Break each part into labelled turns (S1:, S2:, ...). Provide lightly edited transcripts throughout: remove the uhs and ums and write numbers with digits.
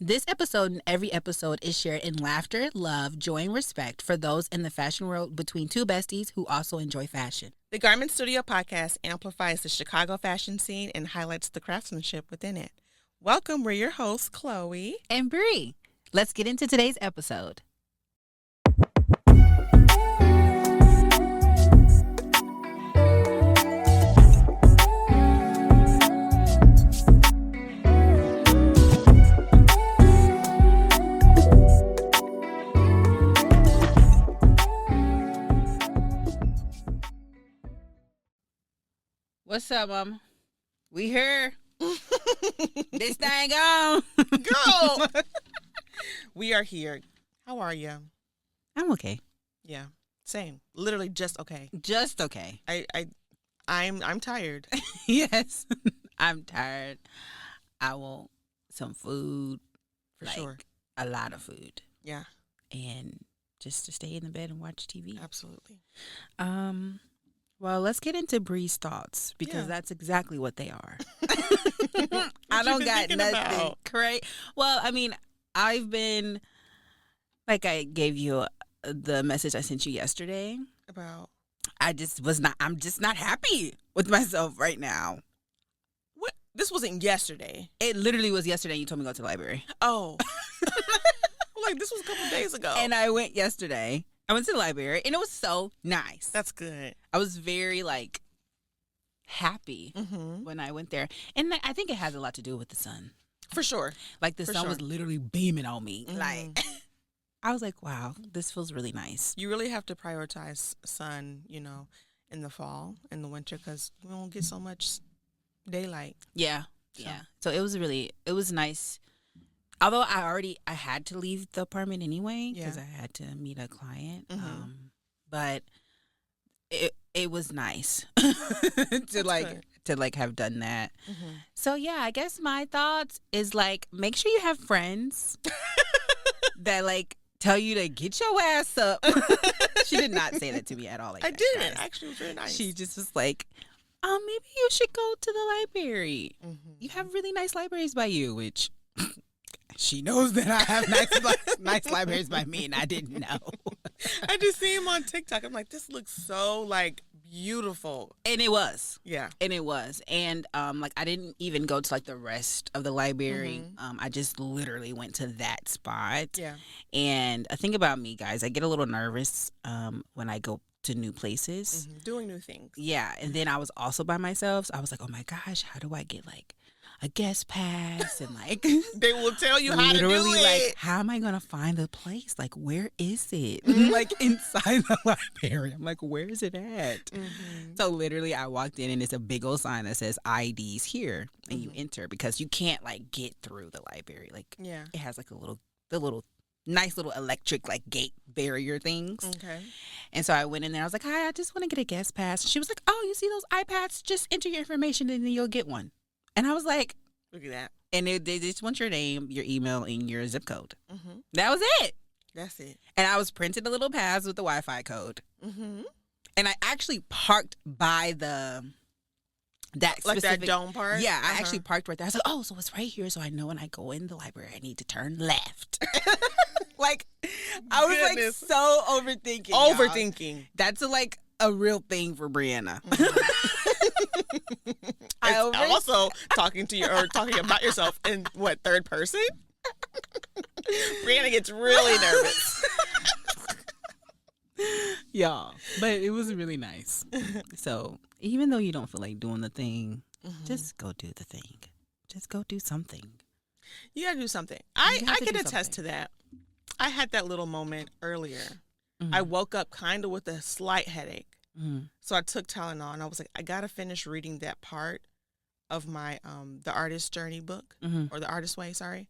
S1: This episode and every episode is shared in laughter, love, joy, and respect for those in the fashion world between two besties who also enjoy fashion.
S2: The Garment Studio podcast amplifies the Chicago fashion scene and highlights the craftsmanship within it. Welcome, we're your hosts, Chloe
S1: and Bree. Let's get into today's episode. What's up, Mama? We here. This thing on.
S2: Girl. We are here. How are you?
S1: I'm okay.
S2: Yeah, same. Literally just okay.
S1: Just okay.
S2: I'm tired.
S1: Yes. I'm tired. I want some food.
S2: For sure.
S1: A lot of food.
S2: Yeah.
S1: And just to stay in the bed and watch TV.
S2: Absolutely.
S1: Well, let's get into Bree's thoughts because that's exactly what they are. I
S2: don't
S1: got nothing crazy. Well, I mean, I've been, like I gave you the message I sent you yesterday.
S2: About?
S1: I'm just not happy with myself right now.
S2: What? This wasn't yesterday.
S1: It literally was yesterday. You told me to go to the library.
S2: Oh. Like, this was a couple days ago.
S1: And I went yesterday. I went to the library, and it was so nice.
S2: That's good.
S1: I was very, happy when I went there. And I think it has a lot to do with the sun.
S2: For sure.
S1: Like, the sun was literally beaming on me. Like, I was like, wow, this feels really nice.
S2: You really have to prioritize sun, in the fall and the winter because we don't get so much daylight.
S1: Yeah. Yeah. So it was nice. Although I had to leave the apartment anyway because I had to meet a client. But it was nice to have done that. So yeah, I guess my thoughts is make sure you have friends that tell you to get your ass up. She did not say that to me at all.
S2: I didn't. Actually, it was very nice.
S1: She just was like, maybe you should go to the library. You have really nice libraries by you, which she knows that I have nice libraries by me, and I didn't know.
S2: I just see him on TikTok. I'm like, this looks so beautiful,
S1: and it was.
S2: Yeah,
S1: and it was, and I didn't even go to the rest of the library. I just literally went to that spot.
S2: Yeah,
S1: and a thing about me, guys, I get a little nervous when I go to new places,
S2: doing new things.
S1: Yeah, and then I was also by myself, so I was like, oh my gosh, how do I get a guest pass and
S2: they will tell you how to do it.
S1: How am I gonna find the place? Where is it? Inside the library. I'm like, where is it at? So literally I walked in and it's a big old sign that says IDs here, and you enter because you can't get through the library. It has the little nice little electric gate barrier things.
S2: Okay.
S1: And so I went in there. I was like, hi, I just want to get a guest pass. She was like, oh, you see those iPads? Just enter your information and then you'll get one. And I was like,
S2: look at that.
S1: And they just want your name, your email, and your zip code. That was it.
S2: That's it.
S1: And I was printed a little pass with the Wi-Fi code. And I actually parked by that
S2: that dome part?
S1: Yeah, I actually parked right there. I was like, oh, so it's right here. So I know when I go in the library, I need to turn left. I was so overthinking.
S2: Overthinking.
S1: That's a real thing for Brianna.
S2: Also talking about yourself in third person? Brianna gets really nervous.
S1: Y'all, but it was really nice. So even though you don't feel like doing the thing, just go do the thing. Just go do something.
S2: You gotta do something. I can attest to that. I had that little moment earlier. I woke up kind of with a slight headache. So I took Tylenol and I was like, I gotta finish reading that part of my the Artist Journey book or the Artist Way, sorry.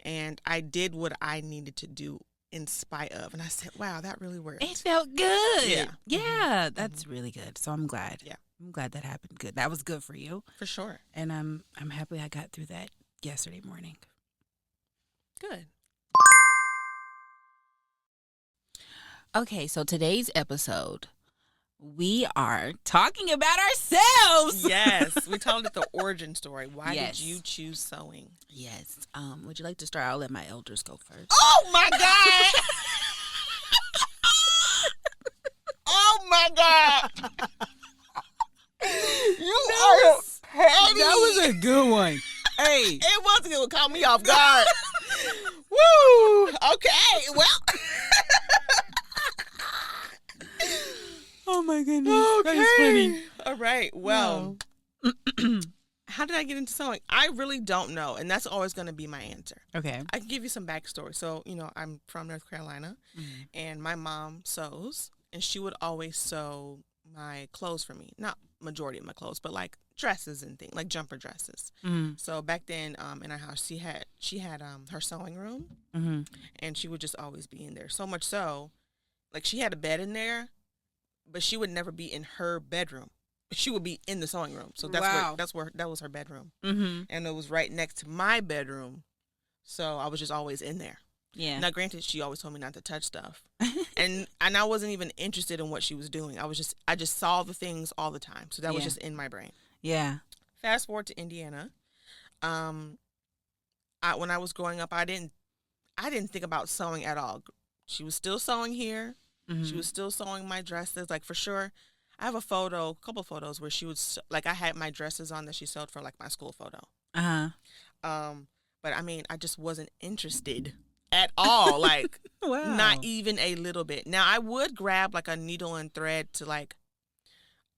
S2: And I did what I needed to do in spite of, and I said, wow, that really worked.
S1: It felt good.
S2: Yeah,
S1: that's really good. So I'm glad.
S2: Yeah,
S1: I'm glad that happened. Good. That was good for you,
S2: for sure.
S1: And I'm happy I got through that yesterday morning.
S2: Good.
S1: Okay, so today's episode, we are talking about ourselves.
S2: Yes, we told it the origin story. Why
S1: Yes.
S2: did you choose sewing?
S1: Yes. Would you like to start? I'll let my elders go first.
S2: Oh my God! Oh my God! You are petty.
S1: That was a good one. Hey.
S2: It was going to caught me off guard. Woo! Okay, well.
S1: Oh my goodness.
S2: Okay.
S1: That is funny.
S2: All right. Well, how did I get into sewing? I really don't know, and that's always going to be my answer.
S1: Okay.
S2: I can give you some backstory. So, I'm from North Carolina, and my mom sews, and she would always sew my clothes for me. Not majority of my clothes, but like dresses and things, like jumper dresses. So back then, in our house, she had her sewing room, and she would just always be in there. So much so, like she had a bed in there, but she would never be in her bedroom. She would be in the sewing room. So that was her bedroom, and it was right next to my bedroom. So I was just always in there.
S1: Yeah.
S2: Now, granted, she always told me not to touch stuff, and I wasn't even interested in what she was doing. I just saw the things all the time, so that was just in my brain.
S1: Yeah.
S2: Fast forward to Indiana. When I was growing up, I didn't think about sewing at all. She was still sewing here. She was still sewing my dresses, like for sure. I have a couple photos where she would like I had my dresses on that she sewed for like my school photo. But I mean, I just wasn't interested at all, like
S1: Wow.
S2: not even a little bit. Now I would grab like a needle and thread to like,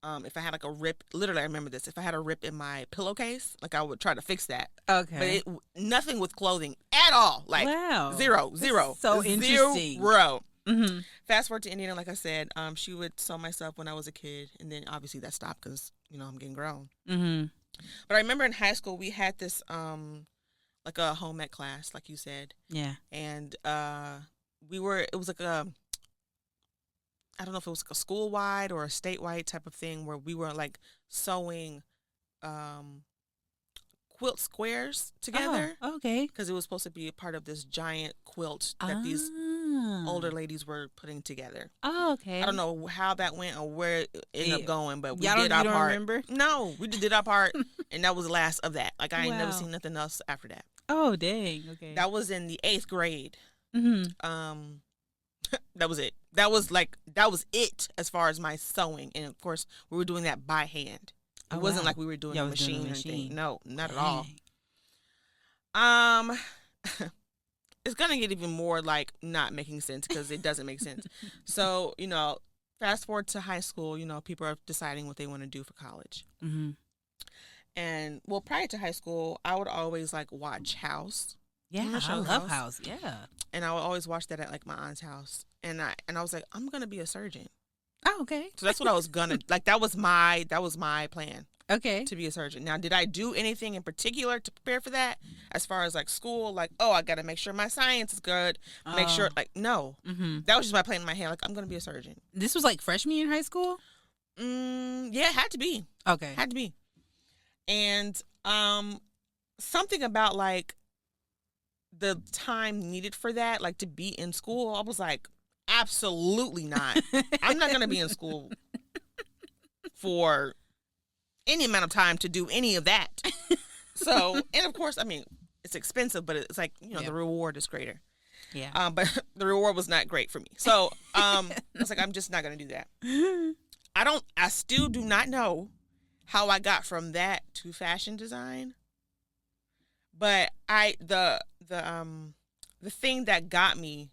S2: if I had like a rip. Literally, I remember this. If I had a rip in my pillowcase, like I would try to fix that.
S1: Okay.
S2: But nothing with clothing at all. Like
S1: wow.
S2: zero.
S1: That's so interesting.
S2: Zero. Fast forward to Indiana, like I said, she would sew my stuff when I was a kid, and then obviously that stopped because I'm getting grown. But I remember in high school we had this like a home ec class, like you said.
S1: Yeah.
S2: And it was like I don't know if it was like a school wide or a statewide type of thing where we were like sewing quilt squares together.
S1: Oh, okay.
S2: Because it was supposed to be a part of this giant quilt that these older ladies were putting together.
S1: Oh, okay.
S2: I don't know how that went or where it ended up going, but we
S1: Y'all
S2: did our
S1: don't
S2: part.
S1: Remember?
S2: No, we just did our part, and that was the last of that. Like I ain't never
S1: Wow.
S2: seen nothing else after that.
S1: Oh, dang. Okay.
S2: That was in the 8th grade. That was it. That was it as far as my sewing, and of course we were doing that by hand. It wasn't like we were doing a machine or anything. No, not at all. It's gonna get even more like not making sense because it doesn't make sense. So fast forward to high school. People are deciding what they want to do for college. And well, prior to high school, I would always like watch House.
S1: Yeah, I love House. Yeah.
S2: And I would always watch that at like my aunt's house. And I was like, I'm gonna be a surgeon.
S1: Oh, okay.
S2: So that's what I was gonna like. That was my plan.
S1: Okay.
S2: To be a surgeon. Now, did I do anything in particular to prepare for that? As far as like school, like, oh, I got to make sure my science is good. Make sure, like, no. That was just my plan in my head. Like, I'm going to be a surgeon.
S1: This was like freshman year in high school?
S2: Yeah, it had to be.
S1: Okay.
S2: Had to be. And something about like the time needed for that, like to be in school, I was like, absolutely not. I'm not going to be in school for any amount of time to do any of that. So, and of course, I mean, it's expensive, but it's like, the reward is greater.
S1: Yeah.
S2: But the reward was not great for me. So, I was like, I'm just not going to do that. I still do not know how I got from that to fashion design. But the thing that got me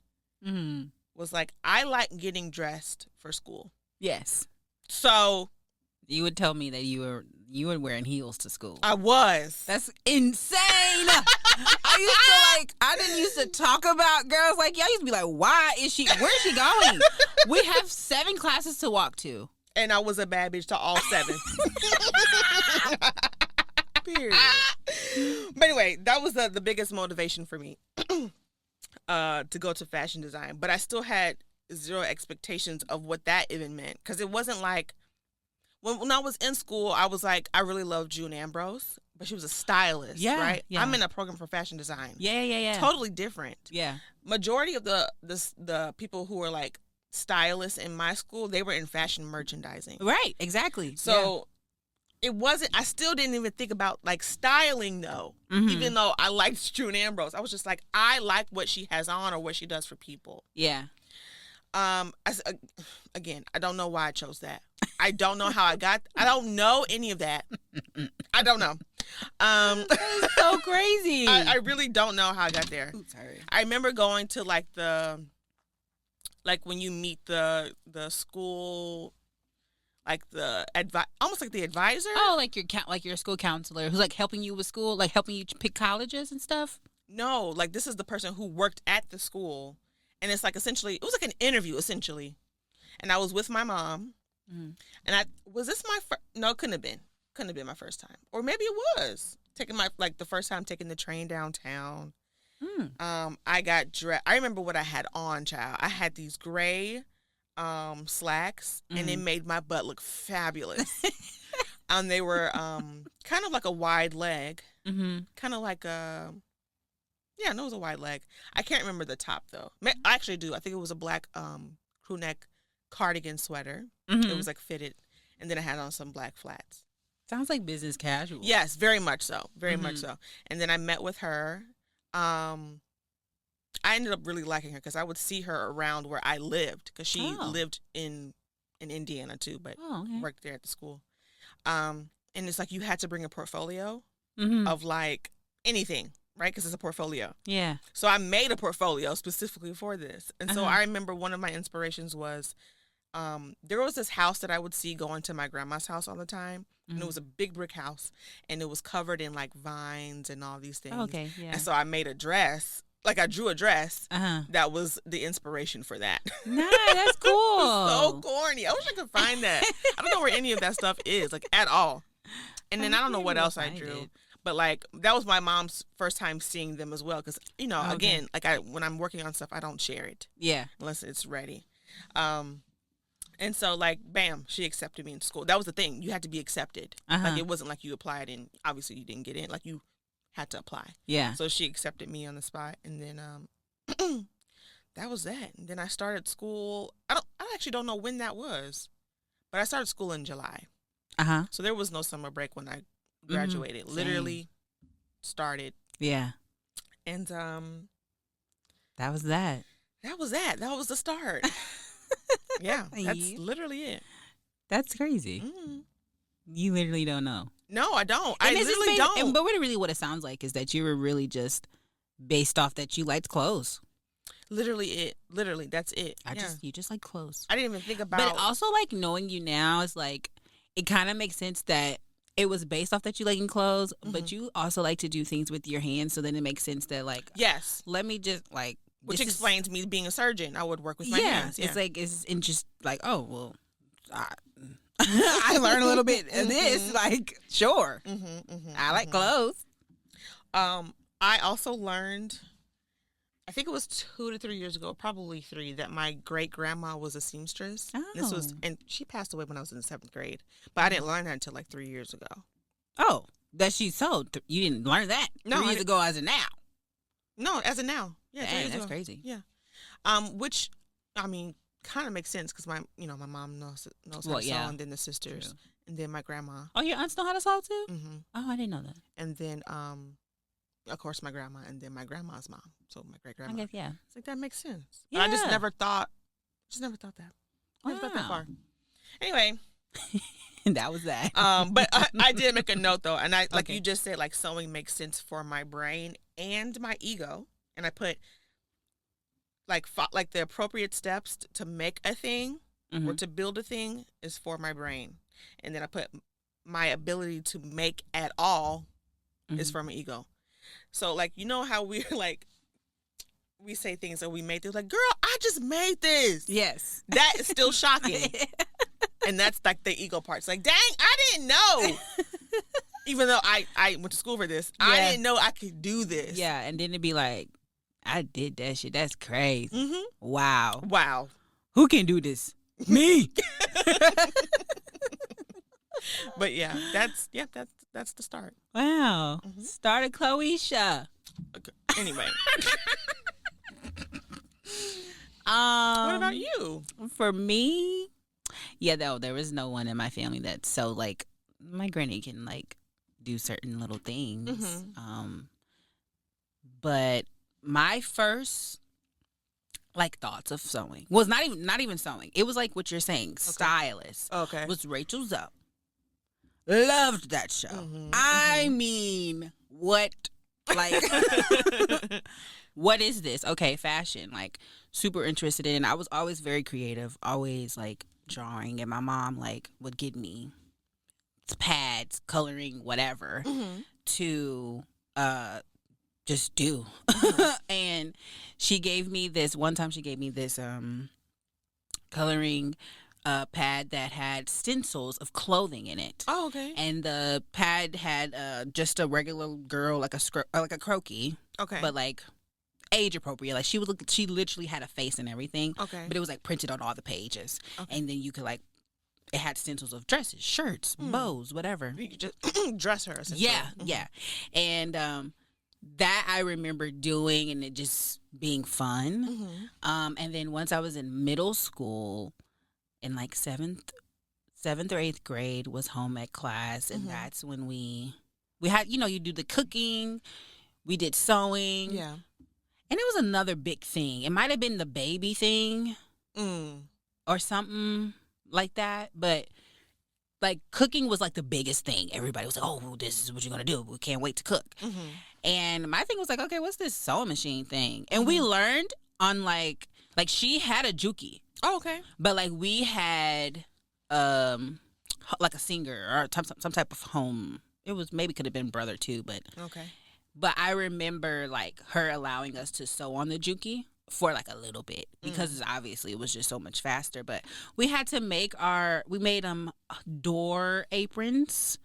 S2: was like, I like getting dressed for school.
S1: Yes.
S2: So
S1: you would tell me that you were wearing heels to school.
S2: I was.
S1: That's insane. I didn't used to talk about girls like y'all used to be like, where's she going? We have 7 classes to walk to.
S2: And I was a bad bitch to all 7. Period. But anyway, that was the biggest motivation for me to go to fashion design. But I still had zero expectations of what that even meant. Because it wasn't like, when I was in school, I was like, I really loved June Ambrose, but she was a stylist, right? Yeah. I'm in a program for fashion design.
S1: Yeah.
S2: Totally different.
S1: Yeah.
S2: Majority of the people who are like stylists in my school, they were in fashion merchandising.
S1: Right, exactly.
S2: So it wasn't, I still didn't even think about like styling though, even though I liked June Ambrose. I was just like, I like what she has on or what she does for people.
S1: Yeah.
S2: Again, I don't know why I chose that. I don't know how I don't know any of that. I don't know.
S1: That's so crazy.
S2: I really don't know how I got there.
S1: Ooh, sorry.
S2: I remember going to like when you meet the school, like almost like the advisor.
S1: Oh, like your school counselor who's like helping you with school, like helping you pick colleges and stuff.
S2: No, like this is the person who worked at the school, and it's like essentially it was like an interview essentially, and I was with my mom, and no, it couldn't have been my first time, or maybe it was taking the first time taking the train downtown. I got dressed. I remember what I had on, child. I had these gray slacks, and it made my butt look fabulous. They were kind of like a wide leg, kind of like a it was a wide leg. I can't remember the top though. I actually do. I think it was a black crew neck cardigan sweater. It was like fitted, and then I had on some black flats.
S1: Sounds like business casual.
S2: Yes, very much so. Very much so. And then I met with her. I ended up really liking her because I would see her around where I lived because she lived in Indiana too, but worked there at the school. And it's like you had to bring a portfolio of like anything, right? Because it's a portfolio. Yeah. So I made a portfolio specifically for this. And so I remember one of my inspirations was there was this house that I would see going to my grandma's house all the time. And it was a big brick house, and it was covered in like vines and all these things. Okay, yeah. And so I made a dress, like I drew a dress that was the inspiration for that.
S1: Nice, that's cool.
S2: So corny. I wish I could find that. I don't know where any of that stuff is, like at all. And then I don't know what else I drew. But like that was my mom's first time seeing them as well, because again, like when I'm working on stuff, I don't share it. Yeah, unless it's ready. And so, like, bam, she accepted me in school. That was the thing. You had to be accepted. Like, it wasn't like you applied and obviously you didn't get in. Like, you had to apply. Yeah. So she accepted me on the spot. And then that was that. And then I started school. I actually don't know when that was. But I started school in July. So there was no summer break when I graduated. Literally started. Yeah. And
S1: that was that.
S2: That was that. That was the start. Yeah, that's literally it.
S1: That's crazy. You literally don't know.
S2: No, I don't. I literally don't.
S1: But really what it sounds like is that you were really just based off that you liked clothes.
S2: Literally it. Literally, that's it.
S1: You just like clothes.
S2: I didn't even think about.
S1: But also, like, knowing you now is like, it kind of makes sense that it was based off that you liking clothes, but you also like to do things with your hands. So then it makes sense that, like,
S2: yes,
S1: let me just like.
S2: Which explains me being a surgeon. I would work with my hands. Yeah,
S1: it's like it's just like, oh well, I learned a little bit of this. Like, sure, I like clothes.
S2: I also learned, I think it was 2 to 3 years ago, probably 3, that my great grandma was a seamstress.
S1: Oh.
S2: And she passed away when I was in the 7th grade, but I didn't learn that until like 3 years ago.
S1: Oh, that she sewed. You didn't learn that 3 years ago as of now.
S2: No, as of now. Yeah,
S1: dang, that's crazy.
S2: Yeah, which I mean, kind of makes sense because my mom knows how to sew, and then the sisters, and then my grandma.
S1: Oh, your aunts know how to sew too? Oh, I didn't know that.
S2: And then, of course, my grandma, and then my grandma's mom. So my great grandma.
S1: I guess, yeah.
S2: It's like that makes sense. Yeah. But I just never thought that. Never thought that far. Anyway.
S1: That was that.
S2: But I did make a note though, and like you just said, like sewing makes sense for my brain and my ego, and I put like the appropriate steps to make a thing or to build a thing is for my brain, and then I put my ability to make at all is for my ego. So like how we're like we say things that we made things like, girl, I just made this. Yes, that is still shocking. And that's like the ego part. It's like, dang, I didn't know. Even though I went to school for this, I didn't know I could do this.
S1: Yeah, and then it'd be like, I did that shit. That's crazy. Wow. Who can do this? Me.
S2: But yeah, that's the start.
S1: Wow. Started Chloesha.
S2: Okay. Anyway.
S1: What
S2: about you?
S1: For me, yeah, though there was no one in my family that's so like my granny can like do certain little things. But my first like thoughts of sewing was not even sewing. It was like what you're saying, stylist.
S2: Okay.
S1: Was Rachel Zoe. Loved that show. I mean, what like what is this? Okay, fashion. Like super interested in. I was always very creative, always like drawing, and my mom like would get me pads, coloring, whatever to just do. And she gave me this one time. She gave me this coloring pad that had stencils of clothing in it.
S2: Oh, okay.
S1: And the pad had just a regular girl, like a croaky.
S2: Okay.
S1: But like age appropriate. Like she literally had a face and everything.
S2: Okay.
S1: But it was like printed on all the pages. Okay. And then you could like, it had stencils of dresses, shirts, bows, whatever.
S2: You could just dress her.
S1: Yeah. And that I remember doing, and it just being fun. And then once I was in middle school, in like seventh or eighth grade, was home ec class, and that's when we had, you do the cooking, we did sewing,
S2: yeah,
S1: and it was another big thing. It might have been the baby thing, or something like that, but like cooking was like the biggest thing. Everybody was like, "Oh, this is what you're gonna do. We can't wait to cook." And my thing was like, "Okay, what's this sewing machine thing?" And we learned on like she had a juki.
S2: Oh, okay.
S1: But like we had like a singer or some type of home. It was maybe could have been brother too, but
S2: okay.
S1: But I remember like her allowing us to sew on the juki for like a little bit, because obviously it was just so much faster. But we had to make we made door aprons.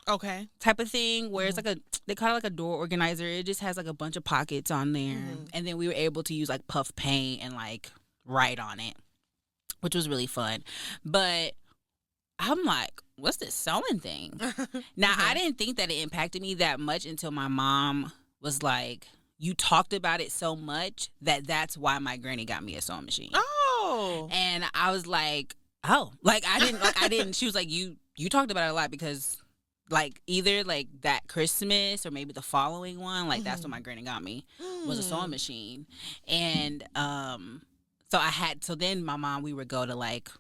S2: Okay.
S1: Type of thing where it's like they call it like a door organizer. It just has like a bunch of pockets on there. And then we were able to use like puff paint and like write on it, which was really fun. But I'm like, what's this sewing thing? Now, I didn't think that it impacted me that much until my mom was like, you talked about it so much that's why my granny got me a sewing machine.
S2: Oh.
S1: And I was like, oh. Like, I didn't. She was like, you talked about it a lot because, like, either, like, that Christmas or maybe the following one, like, that's what my granny got me, was a sewing machine. And so then my mom, we would go to, like,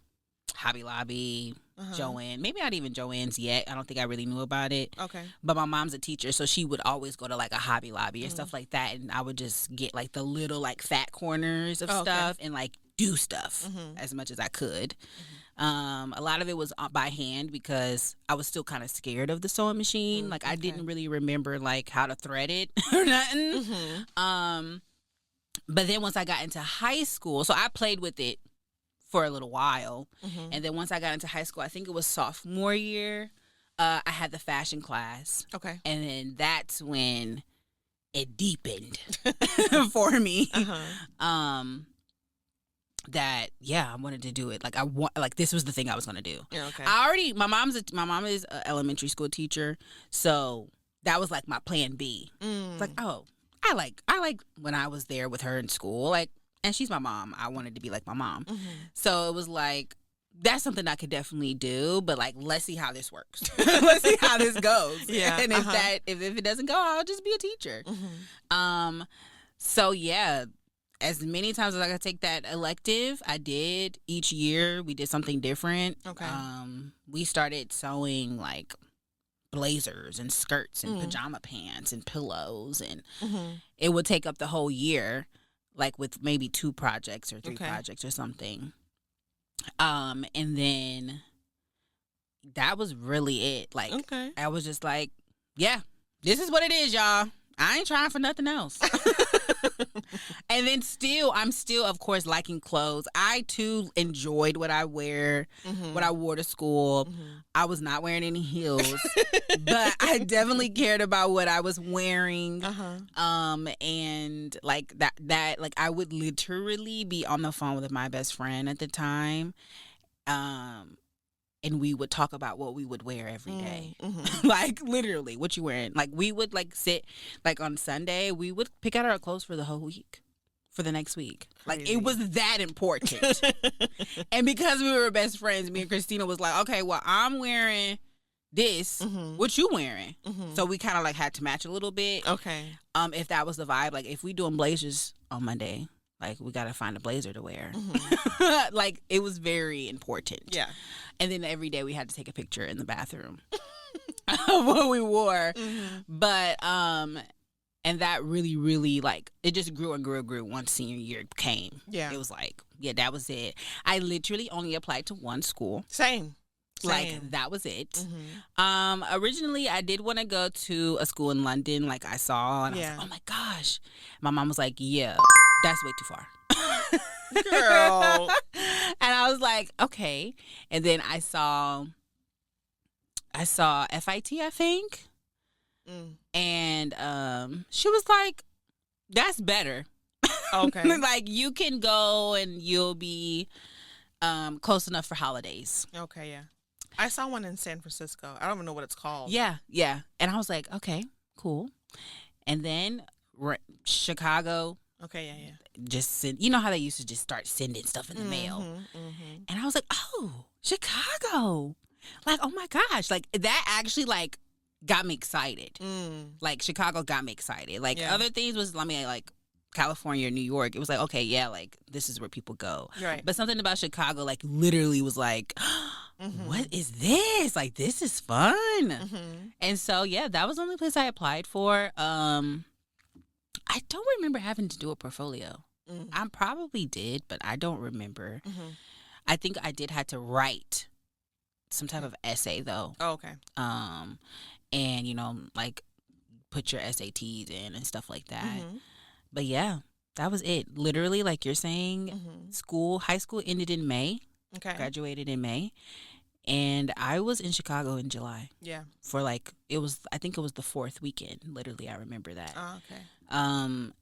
S1: Hobby Lobby, Joann. Maybe not even Joann's yet. I don't think I really knew about it.
S2: Okay.
S1: But my mom's a teacher, so she would always go to, like, a Hobby Lobby or stuff like that. And I would just get, like, the little, like, fat corners of stuff and, like, do stuff as much as I could. A lot of it was by hand because I was still kind of scared of the sewing machine. Like, I didn't really remember, like, how to thread it or nothing. But then once I got into high school, so I played with it for a little while. And then once I got into high school, I think it was sophomore year, I had the fashion class. Okay. And then that's when it deepened for me. That I wanted to do it. Like this was the thing I was gonna do. Yeah, okay. My mom is an elementary school teacher, so that was like my plan B. It's like, oh, I like when I was there with her in school, like, and she's my mom. I wanted to be like my mom, so it was like that's something I could definitely do. But like, let's see how this works. Let's see how this goes. Yeah, and if it doesn't go, I'll just be a teacher. So yeah. As many times as I could take that elective, I did. Each year, we did something different. Okay. We started sewing, like, blazers and skirts and pajama pants and pillows. And it would take up the whole year, like, with maybe 2 projects or 3 projects or something. And then that was really it. Like, I was just like, yeah, this is what it is, y'all. I ain't trying for nothing else. And then I'm still, of course, liking clothes. I, too, enjoyed what I wear, what I wore to school. I was not wearing any heels, but I definitely cared about what I was wearing. And, like, that like, I would literally be on the phone with my best friend at the time. And we would talk about what we would wear every day. Like, literally, what you wearing. Like, we would, like, sit, like, on Sunday, we would pick out our clothes for the whole week. for the next week.
S2: Crazy.
S1: Like, it was that important. And because we were best friends, me and Christina was like, okay, well, I'm wearing this. What you wearing? So we kind of like had to match a little bit.
S2: Okay.
S1: If that was the vibe, like if we doing blazers on Monday, like we got to find a blazer to wear. Like, it was very important.
S2: Yeah.
S1: And then every day we had to take a picture in the bathroom of what we wore. But and that really, really, like, it just grew and grew and grew once senior year came.
S2: Yeah.
S1: It was like, yeah, that was it. I literally only applied to one school.
S2: Same.
S1: Like, that was it. Originally, I did want to go to a school in London, like I saw, and I was like, oh my gosh. My mom was like, yeah, that's way too far.
S2: Girl.
S1: And I was like, okay. And then I saw FIT, I think. And she was like, that's better.
S2: Okay.
S1: Like, you can go and you'll be close enough for holidays.
S2: Okay, yeah. I saw one in San Francisco. I don't even know what it's called.
S1: Yeah. And I was like, okay, cool. And then Chicago.
S2: Okay, yeah.
S1: Just send, you know how they used to just start sending stuff in the mail. And I was like, oh, Chicago. Like, oh my gosh. Like, that actually, like, got me excited. Like, Chicago got me excited. Like, other things was, I mean, like, California or New York, it was like, okay, yeah, like, this is where people go.
S2: Right.
S1: But something about Chicago, like, literally was like, what is this? Like, this is fun. And so, yeah, that was the only place I applied for. I don't remember having to do a portfolio. I probably did, but I don't remember. I think I did have to write some type of essay, though.
S2: Oh, okay.
S1: And, you know, like, put your SATs in and stuff like that. But, yeah, that was it. Literally, like you're saying, high school ended in May.
S2: Okay.
S1: Graduated in May. And I was in Chicago in July.
S2: Yeah.
S1: For, like, I think it was the 4th weekend. Literally, I remember that.
S2: Oh, okay.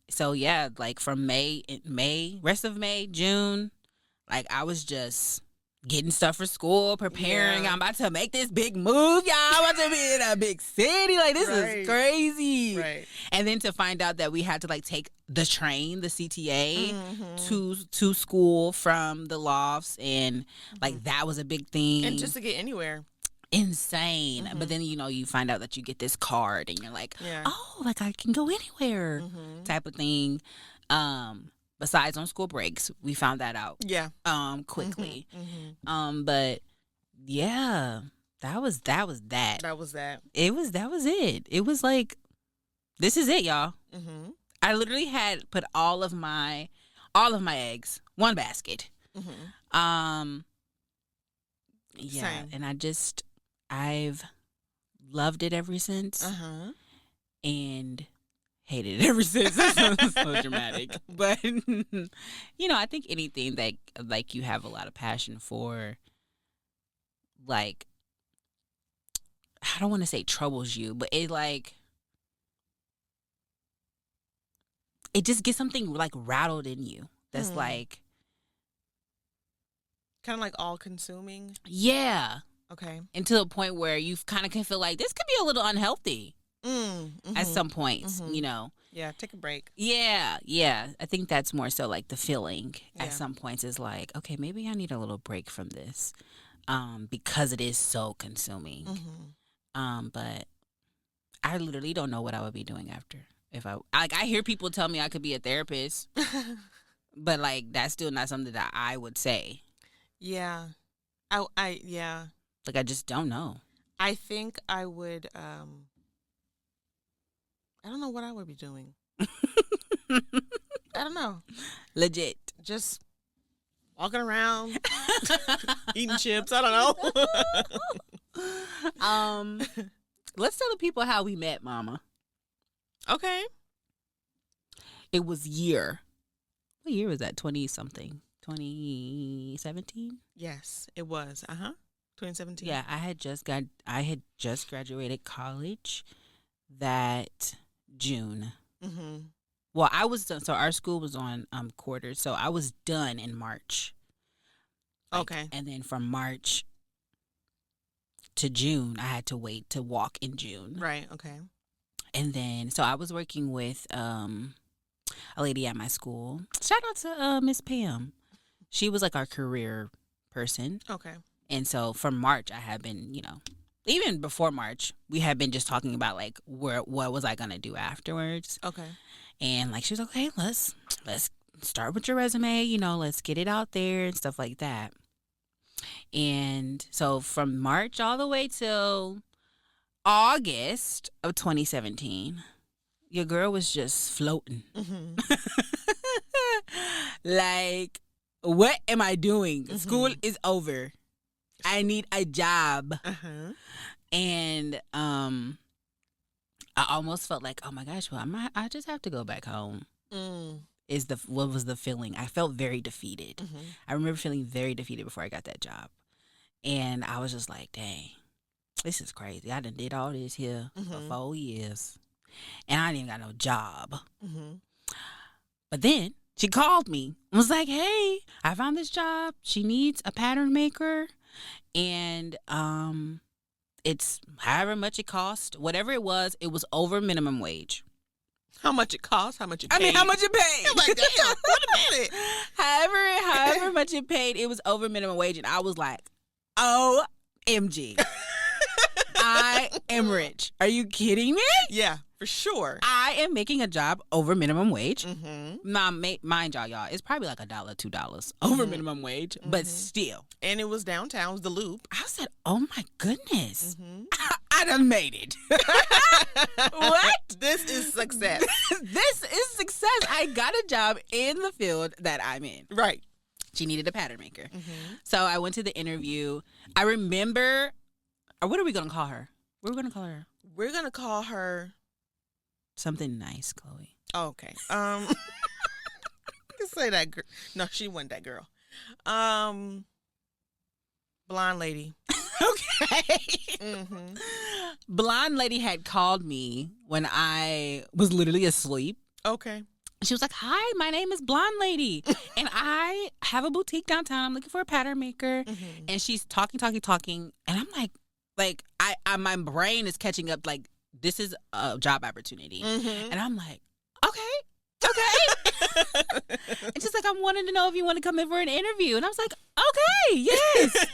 S1: So yeah, like from rest of May, June, like I was just getting stuff for school, preparing.
S2: Yeah.
S1: I'm about to make this big move, y'all. I'm about to be in a big city. Like, this is crazy.
S2: Right.
S1: And then to find out that we had to like take the train, the CTA, to school from the lofts, and like that was a big thing.
S2: And just to get anywhere.
S1: Insane. But then, you know, you find out that you get this card and you're like, oh, like I can go anywhere type of thing. Besides on school breaks, we found that out quickly. But yeah, that was that.
S2: That was that.
S1: That was it. It was like, this is it, y'all. I literally had put all of my eggs, one basket. Yeah,
S2: Same.
S1: and I've loved it ever since, and hated it ever since. So dramatic, but you know, I think anything that like you have a lot of passion for, like, I don't want to say troubles you, but it like it just gets something like rattled in you. That's like
S2: kind of like all consuming.
S1: Yeah.
S2: Okay.
S1: And to the point where you kind of can feel like this could be a little unhealthy at some points, you know.
S2: Yeah, take a break.
S1: Yeah. I think that's more so like the feeling at some points is like, okay, maybe I need a little break from this because it is so consuming. But I literally don't know what I would be doing after. If I hear people tell me I could be a therapist, but like that's still not something that I would say.
S2: Yeah. Yeah.
S1: Like, I just don't know.
S2: I think I would, I don't know what I would be doing. I don't know.
S1: Legit.
S2: Just walking around, eating chips. I don't know.
S1: Let's tell the people how we met, Mama.
S2: Okay.
S1: It was year. What year was that? 20-something. 2017?
S2: Yes, it was. 2017.
S1: Yeah, I had just graduated college that June. Well, I was done. So our school was on quarters. So I was done in March.
S2: Okay.
S1: And then from March to June, I had to wait to walk in June.
S2: Right. Okay.
S1: And then, so I was working with, a lady at my school. Shout out to Miss Pam. She was like our career person.
S2: Okay.
S1: And so from March, I had been, even before March, we had been just talking about like what was I gonna do afterwards.
S2: Okay.
S1: And like she was like, okay, let's start with your resume, let's get it out there and stuff like that. And so from March all the way till August of 2017, your girl was just floating.
S2: Mm-hmm.
S1: Like, what am I doing?
S2: Mm-hmm.
S1: School is over. I need a job.
S2: Uh-huh.
S1: And I almost felt like, oh my gosh, well, I just have to go back home. What was the feeling? I felt very defeated.
S2: Mm-hmm.
S1: I remember feeling very defeated before I got that job. And I was just like, dang, this is crazy. I done did all this here for 4 years. And I didn't even got no job.
S2: Mm-hmm.
S1: But then she called me and was like, hey, I found this job. She needs a pattern maker. And it's however much it cost. Whatever it was over minimum wage.
S2: How much it cost? How much it paid?
S1: I mean, how much it paid?
S2: I'm like, damn, wait a minute.
S1: However much it paid, it was over minimum wage. And I was like, OMG. I am rich. Are you kidding me?
S2: Yeah, for sure.
S1: I am making a job over minimum wage.
S2: Mm-hmm.
S1: Now, mind y'all, it's probably like $1, $2 over minimum wage, but still.
S2: And it was downtown, it was the Loop.
S1: I said, oh my goodness.
S2: Mm-hmm.
S1: I done made it. What?
S2: This is success.
S1: This is success. I got a job in the field that I'm in.
S2: Right.
S1: She needed a pattern maker.
S2: Mm-hmm.
S1: So I went to the interview. I remember, or what are we going to call her? What are we going to call her?
S2: We're going to call her
S1: something nice, Chloe.
S2: Oh, okay. You can say that girl. No, she wasn't that girl. Blonde lady.
S1: Okay.
S2: Mm-hmm.
S1: Blonde lady had called me when I was literally asleep.
S2: Okay.
S1: She was like, hi, my name is Blonde Lady, and I have a boutique downtown. I'm looking for a pattern maker.
S2: Mm-hmm.
S1: And she's talking. And I'm like I my brain is catching up, like, this is a job opportunity.
S2: Mm-hmm.
S1: And I'm like, okay. And she's like, I'm wanting to know if you want to come in for an interview. And I was like, okay, yes.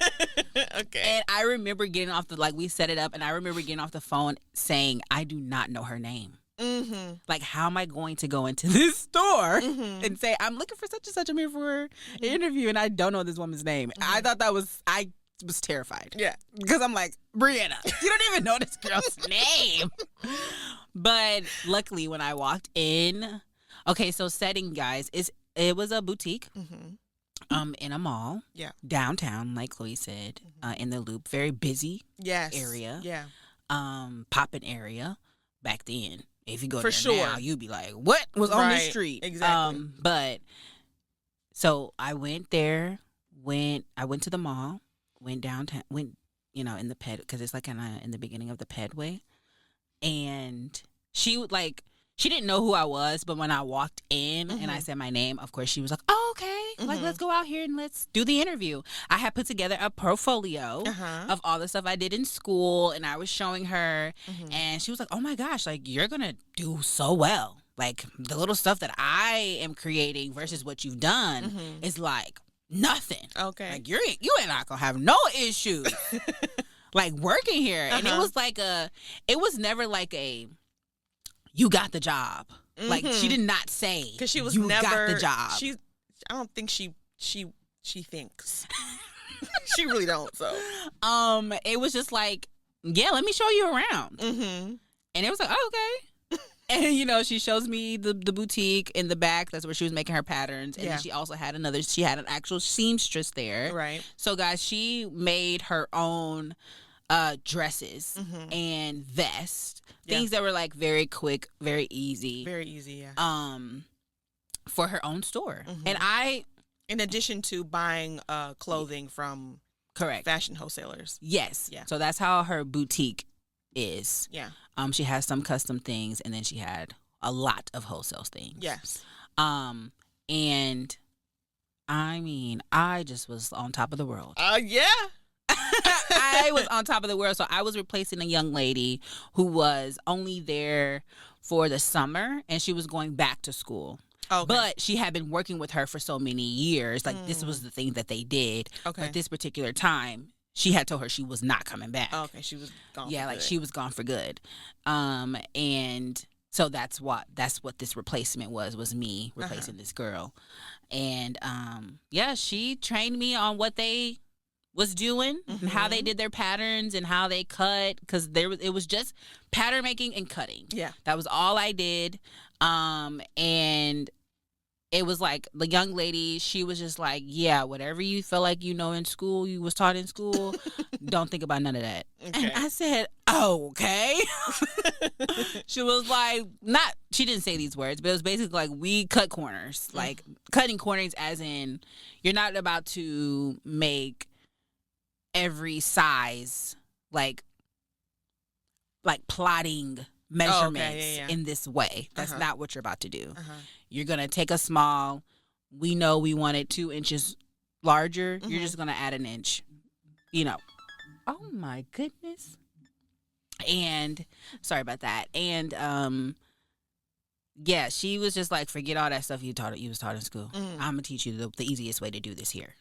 S2: Okay.
S1: And I remember getting off we set it up, and I remember getting off the phone saying, I do not know her name.
S2: Mm-hmm.
S1: Like, how am I going to go into this store
S2: Mm-hmm.
S1: and say, I'm looking for such and such, I'm here for an interview, and I don't know this woman's name? Mm-hmm. I was terrified.
S2: Yeah.
S1: Because I'm like, Brianna, you don't even know this girl's name. But luckily, when I walked in, okay, so setting, guys, it was a boutique.
S2: Mm-hmm.
S1: In a mall.
S2: Yeah.
S1: Downtown, like Chloe said, in the Loop. Very busy area.
S2: Yeah.
S1: Poppin' area back then. If you go
S2: For
S1: there
S2: sure.
S1: now, you'd be like, what was on this street?
S2: Exactly.
S1: But so I went there, I went to the mall, went downtown, in the ped, because it's like kind of in the beginning of the pedway. And she didn't know who I was, but when I walked in and I said my name, of course, she was like, oh, okay. Like, let's go out here and let's do the interview. I had put together a portfolio of all the stuff I did in school, and I was showing her, and she was like, oh my gosh, like, you're going to do so well. Like, the little stuff that I am creating versus what you've done is like nothing.
S2: Okay.
S1: Like, you and I gonna have no issues. Like, working here. And it was never like a, you got the job. Like, she did not say, because
S2: she was
S1: you
S2: never
S1: got the job.
S2: I don't think she thinks. She really don't. So
S1: it was just like, yeah, let me show you around. And it was like, oh, okay. And she shows me the boutique in the back. That's where she was making her patterns. And then she also had she had an actual seamstress there.
S2: Right.
S1: So guys, she made her own dresses and vests. Things that were like very quick, very easy.
S2: Very easy, yeah.
S1: For her own store. And
S2: in addition to buying clothing from
S1: correct
S2: fashion wholesalers.
S1: Yes.
S2: Yeah.
S1: So that's how her boutique is.
S2: Yeah.
S1: She has some custom things, and then she had a lot of wholesale things.
S2: Yes.
S1: And I mean, I just was on top of the world.
S2: Yeah.
S1: I was on top of the world. So I was replacing a young lady who was only there for the summer, and she was going back to school.
S2: Okay.
S1: But she had been working with her for so many years. Like, this was the thing that they did.
S2: Okay.
S1: But this particular time, she had told her she was not coming back.
S2: Okay, she was gone.
S1: Yeah,
S2: for
S1: like
S2: good.
S1: she was gone for good. And so that's what this replacement was me replacing this girl. And yeah, she trained me on what they was doing and how they did their patterns and how they cut, because it was just pattern making and cutting.
S2: Yeah.
S1: That was all I did. And it was like the young lady, she was just like, yeah, whatever you feel like you know in school, you was taught in school, don't think about none of that.
S2: Okay.
S1: And I said, oh, okay. She was like, she didn't say these words, but it was basically like, we cut corners. Like, cutting corners as in, you're not about to make every size like plotting measurements in this way. That's not what you're about to do. You're going to take a small, we know we want it 2 inches larger. You're just going to add an inch, Oh my goodness. And sorry about that. And yeah, she was just like, forget all that stuff you was taught in school. I'm going to teach you the easiest way to do this here.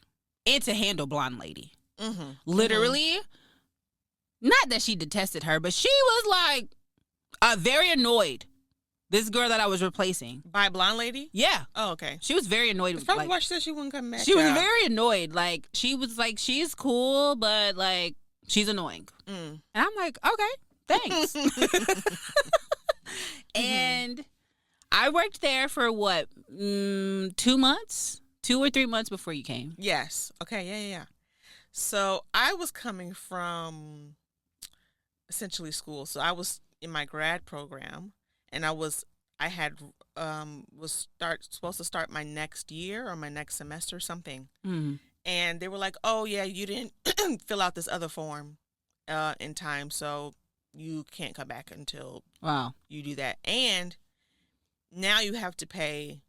S1: And to handle blonde lady. Literally. Not that she detested her, but she was like very annoyed. This girl that I was replacing.
S2: By a blonde lady?
S1: Yeah.
S2: Oh, okay.
S1: She was very annoyed.
S2: That's probably why she said she wouldn't come back.
S1: She was very annoyed. Like, she was like, she's cool, but like, she's annoying. And I'm like, okay, thanks. And I worked there for what, 2 months? 2 or 3 months before you came.
S2: Yes. Okay, yeah. So I was coming from essentially school. So I was in my grad program, and I was supposed to start my next year or my next semester or something. And they were like, oh yeah, you didn't fill out this other form in time, so you can't come back until you do that. And now you have to pay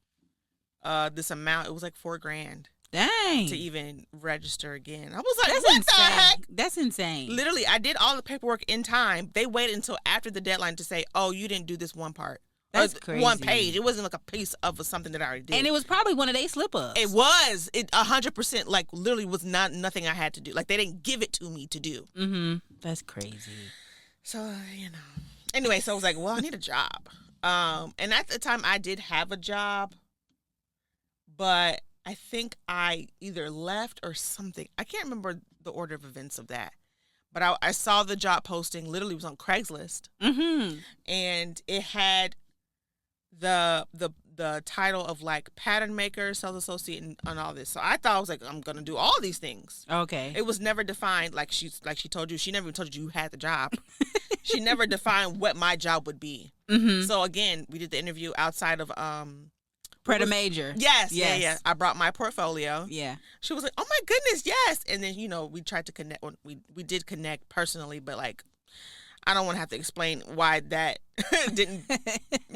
S2: this amount. It was like $4,000.
S1: Dang.
S2: To even register again. I was like,
S1: that's
S2: what
S1: insane.
S2: the heck?
S1: That's insane.
S2: Literally, I did all the paperwork in time. They waited until after the deadline to say, oh, you didn't do this one part.
S1: That's crazy.
S2: One page. It wasn't like a piece of something that I already did.
S1: And it was probably one of their slip-ups.
S2: It was. It 100%, like, literally was nothing I had to do. Like, they didn't give it to me to do.
S1: That's crazy.
S2: So, Anyway, so I was like, well, I need a job. And at the time, I did have a job, but I think I either left or something. I can't remember the order of events of that. But I saw the job posting. Literally, it was on Craigslist. And it had the title of like pattern maker, sales associate, and all this. So I thought, I was like, I'm gonna do all these things.
S1: Okay.
S2: It was never defined. Like she told you. She never even told you had the job. She never defined what my job would be. So again, we did the interview outside of
S1: Preda Major.
S2: Yes. Yeah. I brought my portfolio.
S1: Yeah.
S2: She was like, oh my goodness, yes. And then, we tried to connect. We did connect personally, but like, I don't want to have to explain why that didn't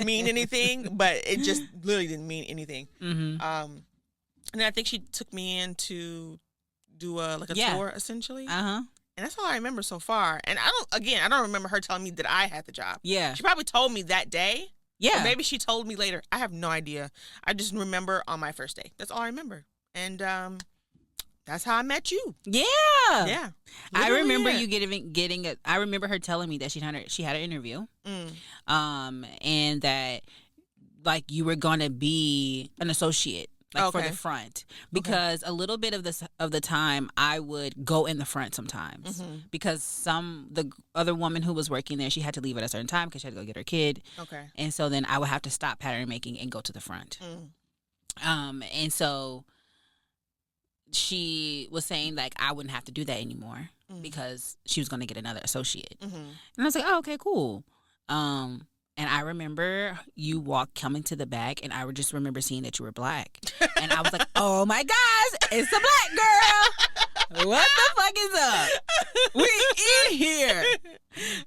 S2: mean anything, but it just literally didn't mean anything. And then I think she took me in to do a tour, essentially. And that's all I remember so far. And I don't remember her telling me that I had the job.
S1: Yeah.
S2: She probably told me that day.
S1: Yeah.
S2: Or maybe she told me later. I have no idea. I just remember on my first day. That's all I remember. And that's how I met you. Yeah. Yeah.
S1: I remember you getting I remember her telling me that she had an interview. And that like you were going to be an associate for the front, because a little bit of the time I would go in the front sometimes because the other woman who was working there, she had to leave at a certain time because she had to go get her kid. And so then I would have to stop pattern making and go to the front. And so she was saying like I wouldn't have to do that anymore because she was going to get another associate. And I was like, oh, okay, cool. And I remember you coming to the back, and I just remember seeing that you were black. And I was like, oh my gosh, it's a black girl. What the fuck is up? We in here.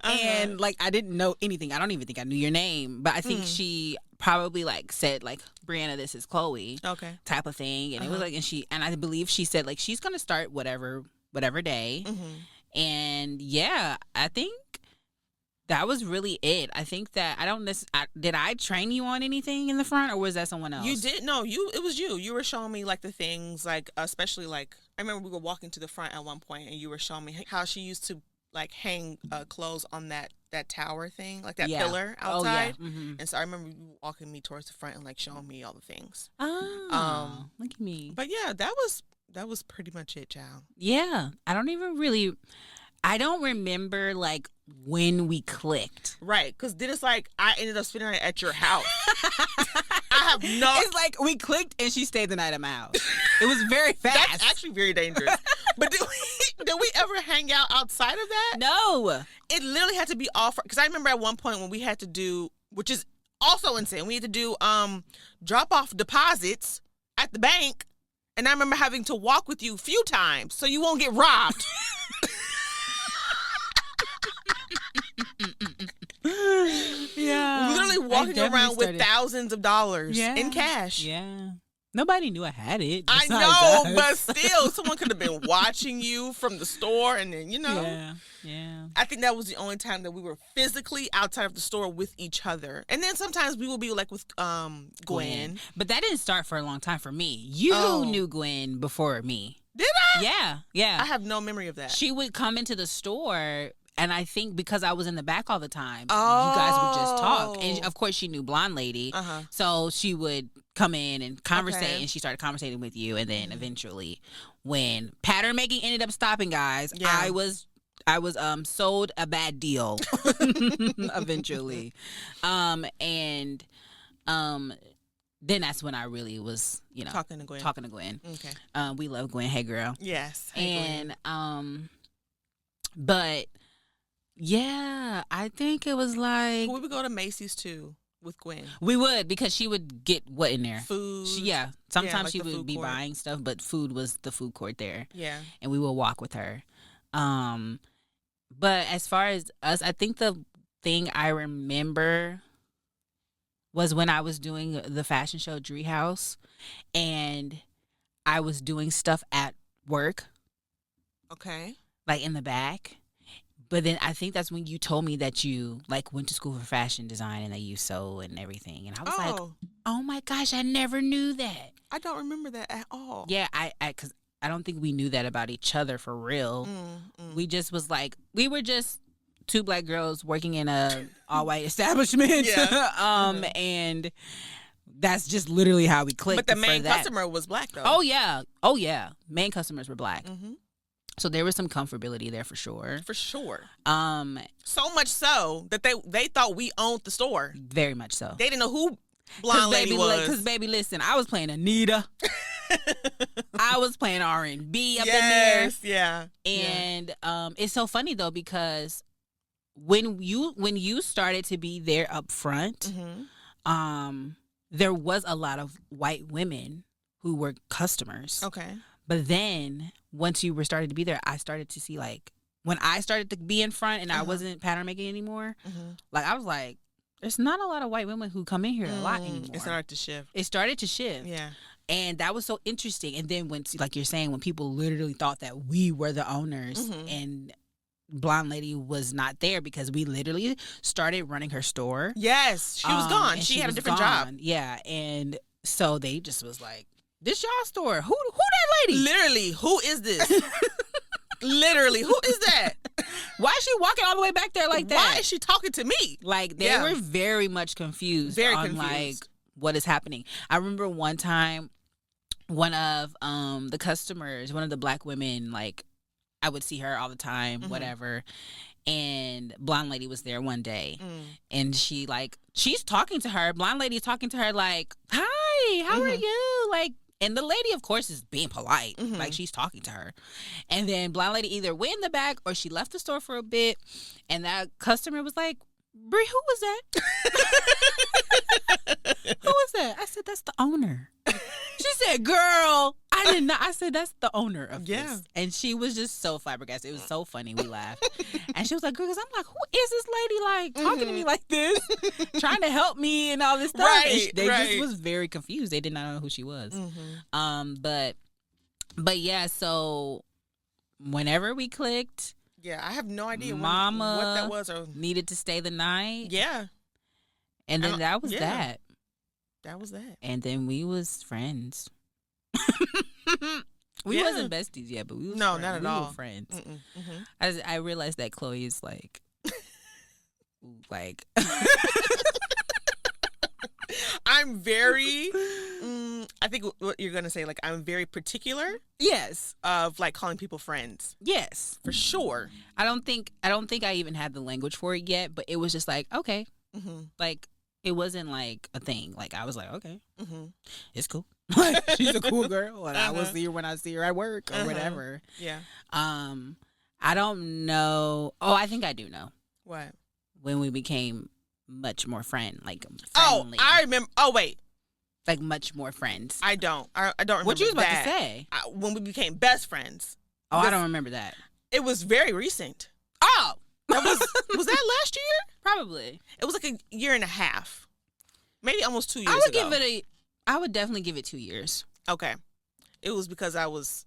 S1: And like, I didn't know anything. I don't even think I knew your name, but I think she probably like said like, Brianna, this is Chloe. Okay. Type of thing. And it was like, and I believe she said like, she's going to start whatever day. And yeah, I think that was really it. I think that did I train you on anything in the front, or was that someone else?
S2: You did no. It was you. You were showing me like the things, like especially like I remember we were walking to the front at one point, and you were showing me how she used to like hang clothes on that tower thing, like that pillar outside. Oh, yeah. Mm-hmm. And so I remember you walking me towards the front and like showing me all the things.
S1: Oh, look at me.
S2: But yeah, that was pretty much it, child.
S1: Yeah, I don't remember like when we clicked.
S2: Right, because then it's like I ended up spending it at your house. I have no.
S1: It's like we clicked and she stayed the night at my house. It was very fast.
S2: That's actually very dangerous. But did we ever hang out outside of that?
S1: No.
S2: It literally had to be all because I remember at one point when we had to do, which is also insane, we had to do drop off deposits at the bank, and I remember having to walk with you a few times so you won't get robbed.
S1: Yeah,
S2: literally walking around with thousands of dollars in cash.
S1: Yeah, nobody knew I had it.
S2: I know, but still, someone could have been watching you from the store, and then
S1: yeah.
S2: I think that was the only time that we were physically outside of the store with each other, and then sometimes we would be like with Gwen.
S1: But that didn't start for a long time for me. You knew Gwen before me.
S2: Did I?
S1: Yeah.
S2: I have no memory of that.
S1: She would come into the store. And I think because I was in the back all the time, you guys would just talk. And of course, she knew Blonde Lady. So she would come in and conversate, and she started conversating with you. And then eventually, when pattern making ended up stopping, guys, I was sold a bad deal eventually. Then that's when I really was,
S2: talking to Gwen.
S1: Okay. We love Gwen. Hey, girl.
S2: Yes.
S1: Hey, Gwen. But yeah, I think it was like
S2: we would go to Macy's too with Gwen.
S1: We would, because she would get what in there?
S2: Food.
S1: Sometimes
S2: like
S1: she would be buying stuff, but food was the food court there.
S2: Yeah.
S1: And we would walk with her. But as far as us, I think the thing I remember was when I was doing the fashion show Dree House, and I was doing stuff at work.
S2: Okay.
S1: Like in the back. But then I think that's when you told me that you like went to school for fashion design and that you sew and everything. And I was like, oh my gosh, I never knew that.
S2: I don't remember that at all.
S1: Yeah, because I don't think we knew that about each other for real. We just was like, we were just two black girls working in a all white establishment. And that's just literally how we clicked.
S2: But the main customer was black though.
S1: Oh yeah. Main customers were black. So there was some comfortability there for sure.
S2: For sure. So much so that they thought we owned the store.
S1: Very much so.
S2: They didn't know who Blonde Lady was.
S1: Because baby, listen, I was playing Anita. I was playing R&B up in there.
S2: Yeah.
S1: And it's so funny though, because when you started to be there up front, there was a lot of white women who were customers.
S2: Okay.
S1: But then once you were started to be there, I started to see, like, when I started to be in front and I wasn't pattern making anymore, like, I was like, there's not a lot of white women who come in here a lot anymore.
S2: It started to shift.
S1: Yeah. And that was so interesting. And then when, like you're saying, when people literally thought that we were the owners and Blonde Lady was not there, because we literally started running her store.
S2: Yes. She was gone. She had a different job.
S1: Yeah. And so they just was like, this y'all store. Who that lady?
S2: Literally, who is this? Literally, who is that?
S1: Why is she walking all the way back there like that?
S2: Why is she talking to me?
S1: Like, they were very much confused like, what is happening. I remember one time, one of the customers, one of the black women, like, I would see her all the time, whatever. And Blonde Lady was there one day. And she's talking to her. Blonde Lady is talking to her like, hi, how are you? Like, and the lady, of course, is being polite. Like, she's talking to her. And then Blonde Lady either went in the back or she left the store for a bit. And that customer was like, Bree, who was that? Who was that? I said, that's the owner. She said, girl, I did not. I said, that's the owner of this. And she was just so flabbergasted. It was so funny. We laughed. And she was like, girl, because I'm like, who is this lady, like, talking to me like this? Trying to help me and all this stuff.
S2: Right,
S1: they just was very confused. They did not know who she was. But yeah, so whenever we clicked,
S2: Yeah, I have no idea
S1: Mama
S2: what that was. Or
S1: needed to stay the night.
S2: Yeah.
S1: And then that was that.
S2: That was that.
S1: And then we was friends. We wasn't besties yet, but we was
S2: no,
S1: friends.
S2: not at
S1: we
S2: all.
S1: Were friends.
S2: Mm-hmm.
S1: I realized that Chloe is like
S2: I'm very I think what you're gonna say, like, I'm very particular.
S1: Yes.
S2: Of like calling people friends.
S1: Yes.
S2: For sure.
S1: I don't think I even had the language for it yet, but it was just like, okay.
S2: Mm-hmm.
S1: Like, it wasn't like a thing. Like, I was like, okay, it's cool.
S2: Like,
S1: she's a cool girl, and I will see her when I see her at work or whatever.
S2: Yeah.
S1: I don't know. Oh, I think I do know.
S2: What?
S1: When we became much more friendly.
S2: Oh, I remember. Oh, wait.
S1: Like, much more friends.
S2: I don't remember
S1: what you was about
S2: that.
S1: to say.
S2: When we became best friends.
S1: Oh, I don't remember that.
S2: It was very recent.
S1: Oh.
S2: That was that last year?
S1: Probably.
S2: It was like a year and a half. Maybe almost 2 years ago.
S1: I would definitely give it 2 years.
S2: Okay. It was because I was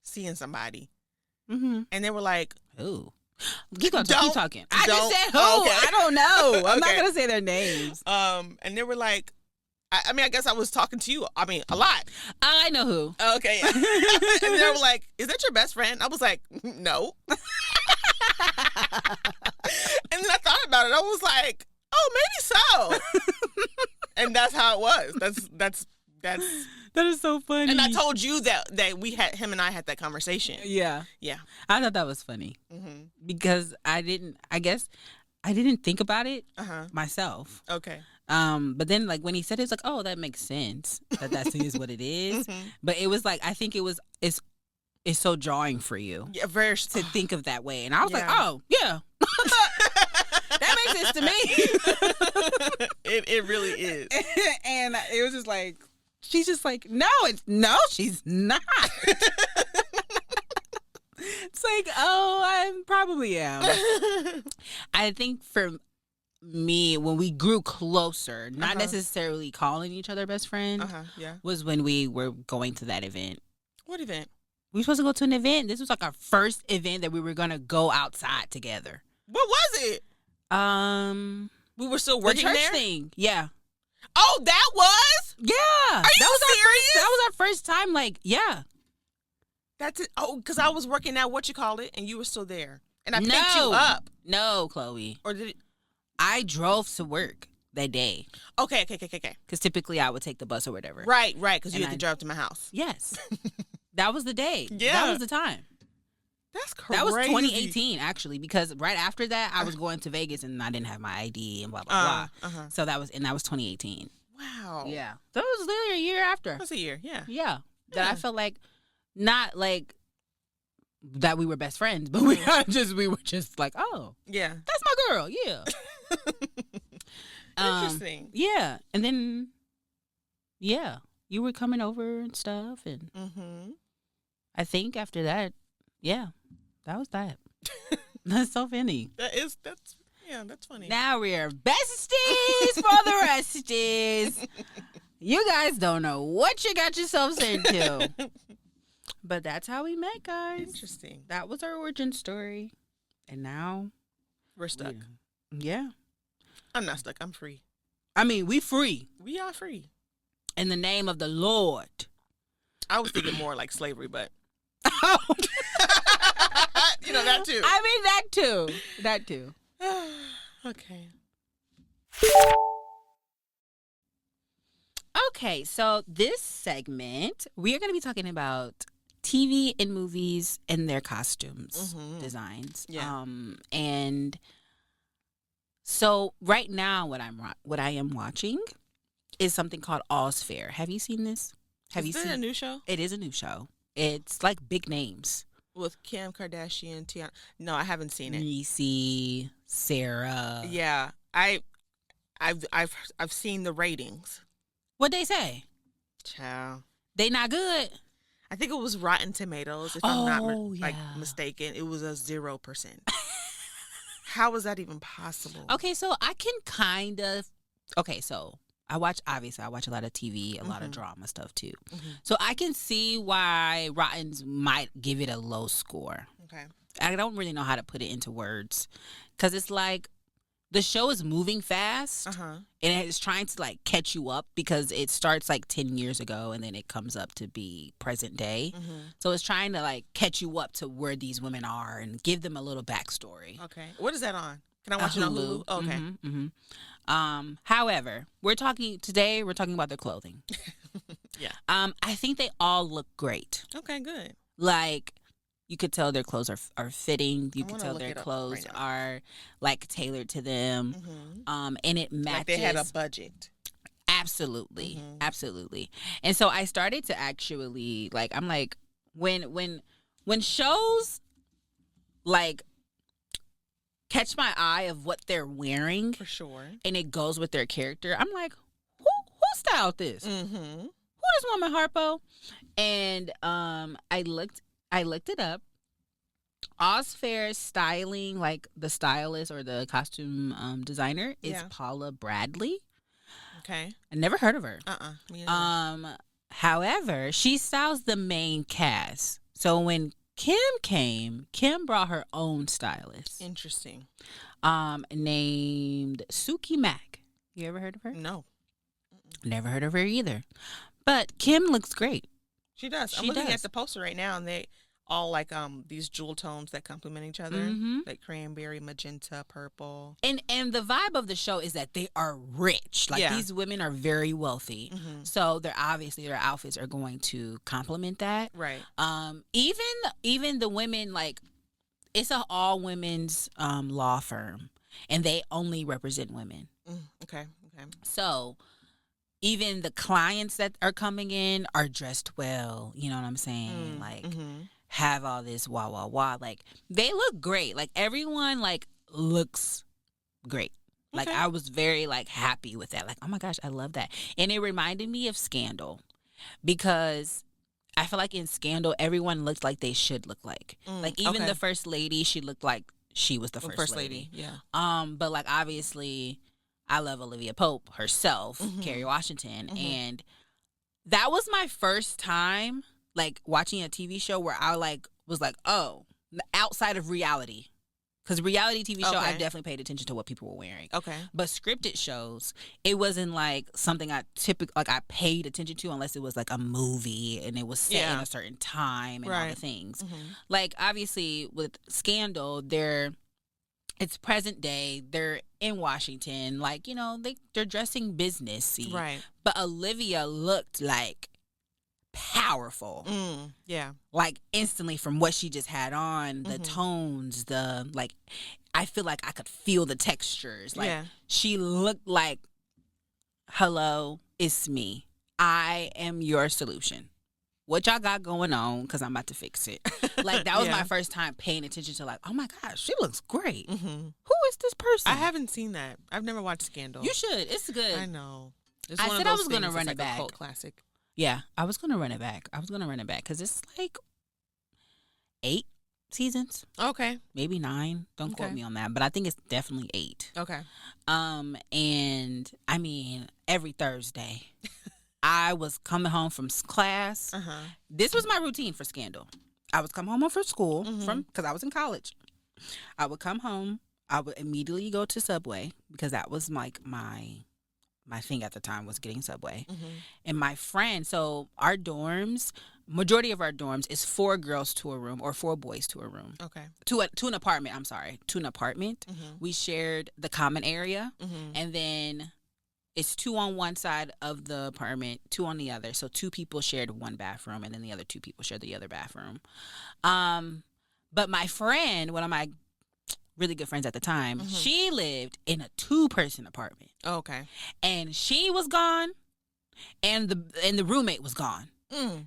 S2: seeing somebody.
S1: Mm-hmm.
S2: And they were like,
S1: "Ooh, keep talking." I just said who.
S2: Okay.
S1: I don't know. I'm not gonna say their names.
S2: And they were like, I mean, I guess I was talking to you. I mean, a lot.
S1: I know who.
S2: Okay. Yeah. And they were like, "Is that your best friend?" I was like, "No." And then I thought about it. I was like, "Oh, maybe so." And that's how it was.
S1: That is so funny.
S2: And I told you that we had him and I had that conversation.
S1: Yeah.
S2: Yeah.
S1: I thought that was funny because I didn't think about it myself.
S2: Okay.
S1: But then, like, when he said it, it's like, oh, that makes sense that is what it is. But it was like, I think it's so jarring for you to think of that way. And I was like, oh, yeah. That makes sense to me.
S2: It really is.
S1: And it was just like, she's just like, no, she's not. It's like, oh, I probably am. I think for me, when we grew closer, not necessarily calling each other best friend, was when we were going to that event.
S2: What event?
S1: We were supposed to go to an event. This was like our first event that we were going to go outside together.
S2: What was it? We were still working
S1: the church
S2: there?
S1: thing. Yeah.
S2: Oh, that was?
S1: Yeah.
S2: Are you serious?
S1: That was our first time, like, yeah.
S2: That's it. Oh, because I was working at and you were still there. And I picked you up.
S1: No, Chloe.
S2: Or did it?
S1: I drove to work that day.
S2: Okay.
S1: Because typically I would take the bus or whatever.
S2: Right, because you had to drive to my house.
S1: Yes. That was the day.
S2: Yeah.
S1: That was the time.
S2: That's crazy.
S1: That was 2018, actually, because right after that, I was going to Vegas and I didn't have my ID and blah, blah, blah. So that was 2018.
S2: Wow.
S1: Yeah. So it was literally a year after.
S2: That's a year, yeah.
S1: Yeah. That I felt like, not like that we were best friends, but we were just like, oh.
S2: Yeah.
S1: That's my girl, yeah.
S2: Interesting.
S1: Yeah. And then, yeah, you were coming over and stuff. And I think after that, yeah, that was that. That's so funny.
S2: That's funny.
S1: Now we're besties for the resties. You guys don't know what you got yourselves into. But that's how we met, guys.
S2: Interesting.
S1: That was our origin story. And now
S2: we're stuck.
S1: Yeah.
S2: I'm not stuck. I'm free.
S1: I mean, we free.
S2: We are free.
S1: In the name of the Lord.
S2: I was thinking more like slavery, but.
S1: Oh.
S2: You know, that too.
S1: I mean, that too. That too.
S2: Okay.
S1: Okay, so this segment, we are going to be talking about TV and movies and their costumes, designs.
S2: Yeah.
S1: And so right now, what I am watching is something called All's Fair. Have you seen this?
S2: Is it a new show?
S1: It is a new show. It's like big names.
S2: With Kim Kardashian, Tiana. No, I haven't seen it.
S1: Niecy, Sarah.
S2: Yeah, I've seen the ratings.
S1: What'd they say?
S2: Child.
S1: They not good?
S2: I think it was Rotten Tomatoes, if I'm not mistaken. It was a 0%. How is that even possible?
S1: Okay, so I can kind of... Okay, so I watch a lot of TV, a lot of drama stuff too. So I can see why Rotten's might give it a low score.
S2: Okay.
S1: I don't really know how to put it into words, because it's like the show is moving fast, and it's trying to like catch you up, because it starts like 10 years ago and then it comes up to be present day. So it's trying to like catch you up to where these women are and give them a little backstory.
S2: Okay. What is that on? Can I watch it on Hulu? Okay.
S1: However, we're talking about their clothing.
S2: Yeah.
S1: I think they all look great.
S2: Okay, good.
S1: Like, you could tell their clothes are fitting. You could tell their clothes are like tailored to them. And it matches.
S2: Like they had a budget.
S1: Absolutely. Absolutely. And so I started to actually like, I'm like, when shows like catch my eye of what they're wearing,
S2: for sure,
S1: and it goes with their character, I'm like, who styled this? Who is woman, Harpo? And I looked it up. Ozfair Styling, like the stylist or the costume designer, is Paula Bradley.
S2: Okay.
S1: I never heard of her.
S2: Me neither.
S1: However, she styles the main cast. So when Kim came, Kim brought her own stylist.
S2: Interesting.
S1: Named Suki Mack. You ever heard of her?
S2: No.
S1: Never heard of her either. But Kim looks great.
S2: She does. I'm looking at the poster right now, and they all like these jewel tones that complement each other, like cranberry, magenta, purple.
S1: And the vibe of the show is that they are rich. Like these women are very wealthy, so their outfits are going to complement that.
S2: Right.
S1: Even the women, like, it's an all women's law firm, and they only represent women.
S2: Okay.
S1: So even the clients that are coming in are dressed well. You know what I'm saying? Like, have all this wah. Like, they look great. Like, everyone, like, looks great. Like, I was very, like, happy with that. Like, oh, my gosh, I love that. And it reminded me of Scandal, because I feel like in Scandal, everyone looked like they should look like. Like, even the first lady, she looked like she was the first lady.
S2: Yeah.
S1: But, like, obviously, I love Olivia Pope herself, Kerry Washington, and that was my first time, like, watching a TV show where I, like, was like, oh, outside of reality. Because reality TV show, I definitely paid attention to what people were wearing.
S2: Okay.
S1: But scripted shows, it wasn't, like, something I paid attention to, unless it was, like, a movie and it was set in a certain time and all the things. Like, obviously, with Scandal, it's present day. They're in Washington. Like, you know, they're dressing businessy.
S2: Right.
S1: But Olivia looked, like, powerful.
S2: Yeah.
S1: Like, instantly, from what she just had on, the tones, like, I feel like I could feel the textures. Like, she looked like, hello, it's me. I am your solution. What y'all got going on? Because I'm about to fix it. Like, that was my first time paying attention to, like, oh my gosh, she looks great. Who is this person?
S2: I haven't seen that. I've never watched Scandal.
S1: You should. It's good.
S2: I know.
S1: I said I was going to run it back.
S2: A cult classic.
S1: Yeah, I was going to run it back. Because it's like 8 seasons.
S2: Okay.
S1: Maybe 9. Don't quote me on that. But I think it's definitely 8.
S2: Okay.
S1: And I mean, every Thursday, I was coming home from class. This was my routine for Scandal. I would come home from school because I was in college. I would come home. I would immediately go to Subway, because that was like my thing at the time, was getting Subway. And my friend, so our dorms, majority of our dorms is 4 girls to a room or 4 boys to a room.
S2: Okay.
S1: To an apartment. I'm sorry, to an apartment. We shared the common area, and then it's 2 on one side of the apartment, 2 on the other. So 2 people shared one bathroom, and then the other 2 people shared the other bathroom. But my friend, one of my really good friends at the time, she lived in a 2-person apartment.
S2: Okay.
S1: And she was gone, and the roommate was gone.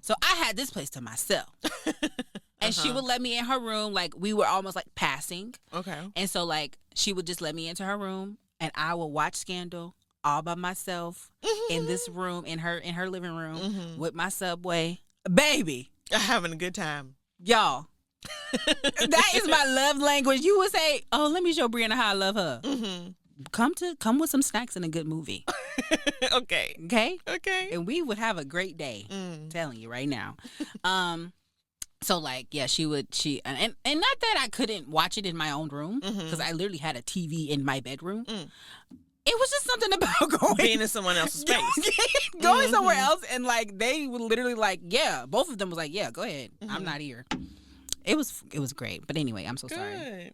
S1: So I had this place to myself. And she would let me in her room, like, we were almost like passing.
S2: Okay.
S1: And so, like, she would just let me into her room, and I would watch Scandal all by myself in this room, in her living room, with my Subway. Baby.
S2: Having a good time.
S1: Y'all. That is my love language. You would say, oh, let me show Brianna how I love her. Come with some snacks and a good movie.
S2: Okay.
S1: And we would have a great day. I'm telling you right now. So like, yeah, she and not that I couldn't watch it in my own room because I literally had a TV in my bedroom. It was just something about
S2: being in someone else's space,
S1: going somewhere else, and like they would literally like, yeah, both of them was like, yeah, go ahead, I'm not here. It was great, but anyway, I'm so sorry.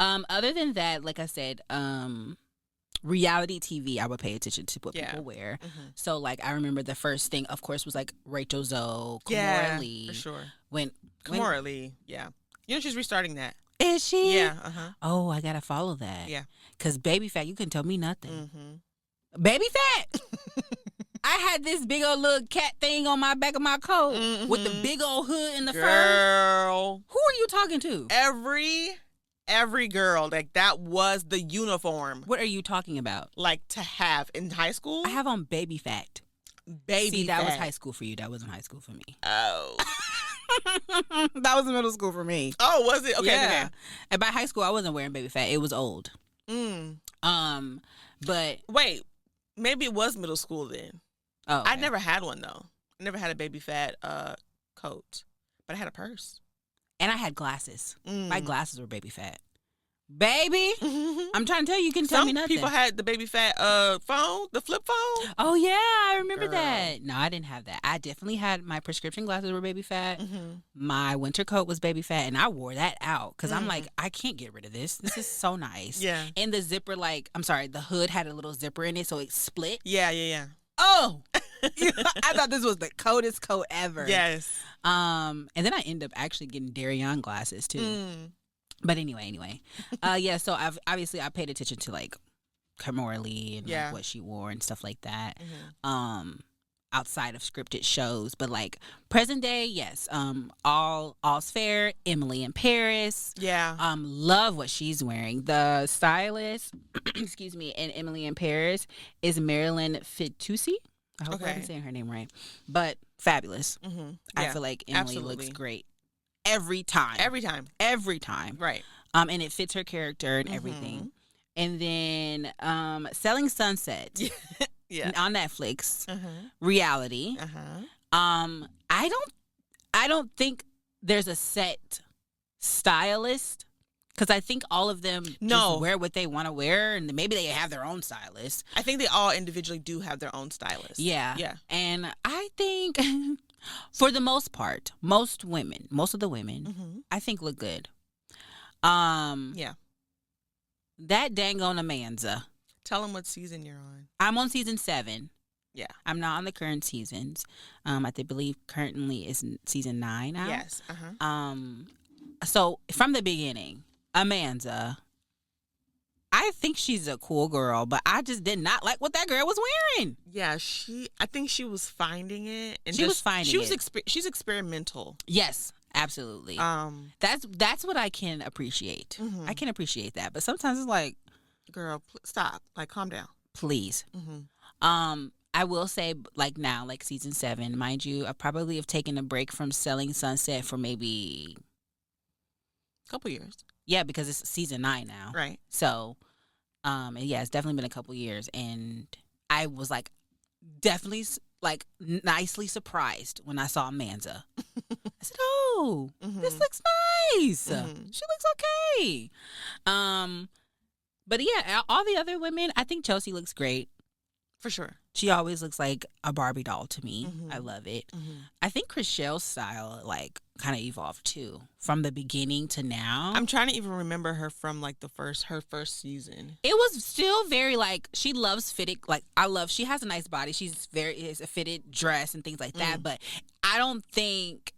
S1: Other than that, like I said, reality TV, I would pay attention to what people wear. So like, I remember the first thing, of course, was like Rachel Zoe, Kimora Lee,
S2: for sure.
S1: When
S2: Kimora Lee, you know she's restarting that.
S1: Is she?
S2: Yeah.
S1: Oh, I gotta follow that.
S2: Yeah.
S1: Cause Baby Fat, you couldn't tell me nothing. Baby Fat. I had this big old little cat thing on my back of my coat with the big old hood and the fur.
S2: Girl,
S1: who are you talking to?
S2: Every girl, like that was the uniform.
S1: What are you talking about?
S2: Like to have in high school?
S1: I have on Baby Fat.
S2: Baby
S1: Fat. That was high school for you. That wasn't high school for me.
S2: Oh.
S1: That was middle school for me.
S2: Oh, was it? Okay.
S1: Yeah. And by high school, I wasn't wearing Baby Fat. It was old. But
S2: wait, maybe it was middle school then.
S1: Oh, okay.
S2: I never had one though. I never had a Baby Fat coat, but I had a purse.
S1: And I had glasses. My glasses were Baby Fat. Baby, I'm trying to tell you, you can tell me nothing.
S2: Some people had the Baby Fat phone, the flip phone.
S1: Oh, yeah, I remember that. No, I didn't have that. I definitely had my prescription glasses were Baby Fat. My winter coat was Baby Fat, and I wore that out because I'm like, I can't get rid of this. This is so nice.
S2: Yeah.
S1: And the zipper, the hood had a little zipper in it, so it split.
S2: Yeah.
S1: Oh, I thought this was the coldest coat ever.
S2: Yes.
S1: And then I ended up actually getting Darion glasses too. But anyway, yeah. So I paid attention to like Kimora Lee and like what she wore and stuff like that. Outside of scripted shows, but like present day, yes. All's Fair, Emily in Paris.
S2: Yeah.
S1: Love what she's wearing. The stylist, excuse me, in Emily in Paris is Marilyn Fitoussi. I hope I'm saying her name right, but fabulous. I feel like Emily looks great. Every time.
S2: Right.
S1: And it fits her character and everything. And then Selling Sunset. On Netflix. Reality. I don't think there's a set stylist because I think all of them just wear what they want to wear, and maybe they have their own stylist.
S2: I think they all individually do have their own stylist.
S1: Yeah. And I think for the most part, most of the women, I think look good.
S2: Yeah.
S1: That dang on Amanza.
S2: Tell them what season you're on.
S1: I'm on season 7.
S2: Yeah.
S1: I'm not on the current seasons. I believe currently is season 9 now.
S2: Yes.
S1: So from the beginning, Amanza, I think she's a cool girl, but I just did not like what that girl was wearing.
S2: Yeah, I think she was finding it. And she's experimental.
S1: Yes, absolutely. That's what I can appreciate. I can appreciate that, but sometimes it's like,
S2: girl, stop. Like, calm down.
S1: Please. I will say, like now, like season 7, mind you, I probably have taken a break from Selling Sunset for maybe
S2: a couple years.
S1: Yeah, because it's season 9 now.
S2: Right.
S1: So, and yeah, it's definitely been a couple years, and I was like, definitely like nicely surprised when I saw Amanza. I said, "Oh, this looks nice. She looks okay." But yeah, all the other women, I think Chelsea looks great.
S2: For sure.
S1: She always looks like a Barbie doll to me. I love it. I think Chrishell's style, like, kind of evolved, too. From the beginning to now.
S2: I'm trying to even remember her from, like, her first season.
S1: It was still very, like, she loves fitted. Like, she has a nice body. It's a fitted dress and things like that. But I don't think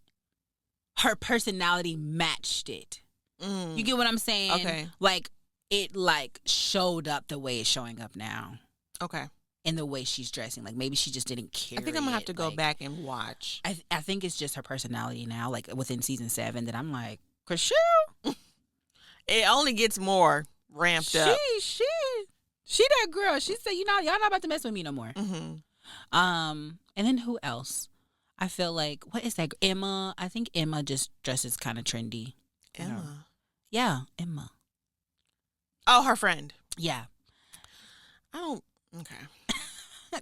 S1: her personality matched it. You get what I'm saying?
S2: Okay.
S1: Like, it, like, showed up the way it's showing up now.
S2: Okay.
S1: In the way she's dressing. Like, maybe she just didn't carry it.
S2: I think I'm going to have to go back and watch.
S1: I think it's just her personality now, like, within season 7, that I'm like, Chrishell?
S2: It only gets more ramped up.
S1: She that girl. She said, y'all not about to mess with me no more. And then who else? I feel like, what is that? Emma. I think Emma just dresses kind of trendy.
S2: Emma?
S1: Yeah, Emma.
S2: Oh, her friend.
S1: Yeah.
S2: I don't... Okay.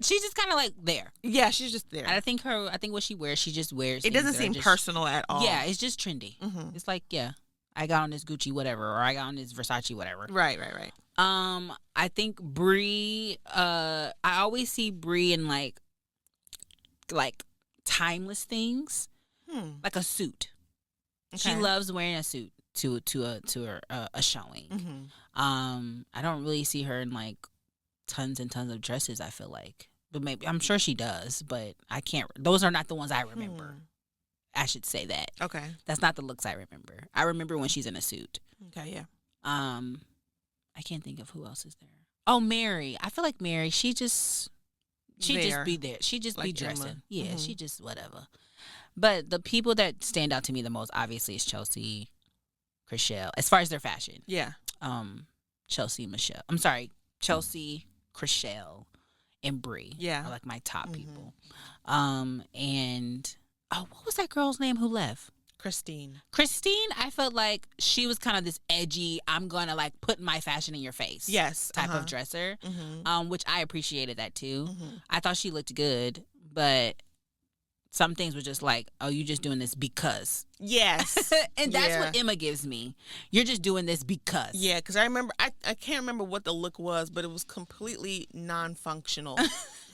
S1: She's just kind of like there.
S2: Yeah, she's just there.
S1: I think what she wears, she just wears.
S2: It doesn't seem personal at all.
S1: Yeah, it's just trendy. Mm-hmm. It's like, yeah, I got on this Gucci whatever, or I got on this Versace whatever.
S2: Right.
S1: I think Brie. I always see Brie in like timeless things, like a suit. Okay. She loves wearing a suit to a showing. Mm-hmm. I don't really see her in like tons and tons of dresses. I feel like, but maybe I'm sure she does, but I can't. Those are not the ones I remember. I should say that. Okay, that's not the looks I remember. I remember when she's in a suit.
S2: Okay, yeah.
S1: I can't think of who else is there. Oh, Mary. I feel like Mary. She just be there. She just like be dressing. Emma. Yeah, mm-hmm. She just whatever. But the people that stand out to me the most, obviously, is Chelsea, Chrishell. As far as their fashion, yeah. Chelsea, Chrishell, and Brie. Yeah, are like my top people. And what was that girl's name who left? Christine, I felt like she was kind of this edgy, I'm gonna like put my fashion in your face, type of dresser, which I appreciated that too. I thought she looked good, but some things were just like, oh, you just doing this because. Yes. And that's what Emma gives me. You're just doing this because. Yeah, because I remember, I can't remember what the look was, but it was completely non-functional.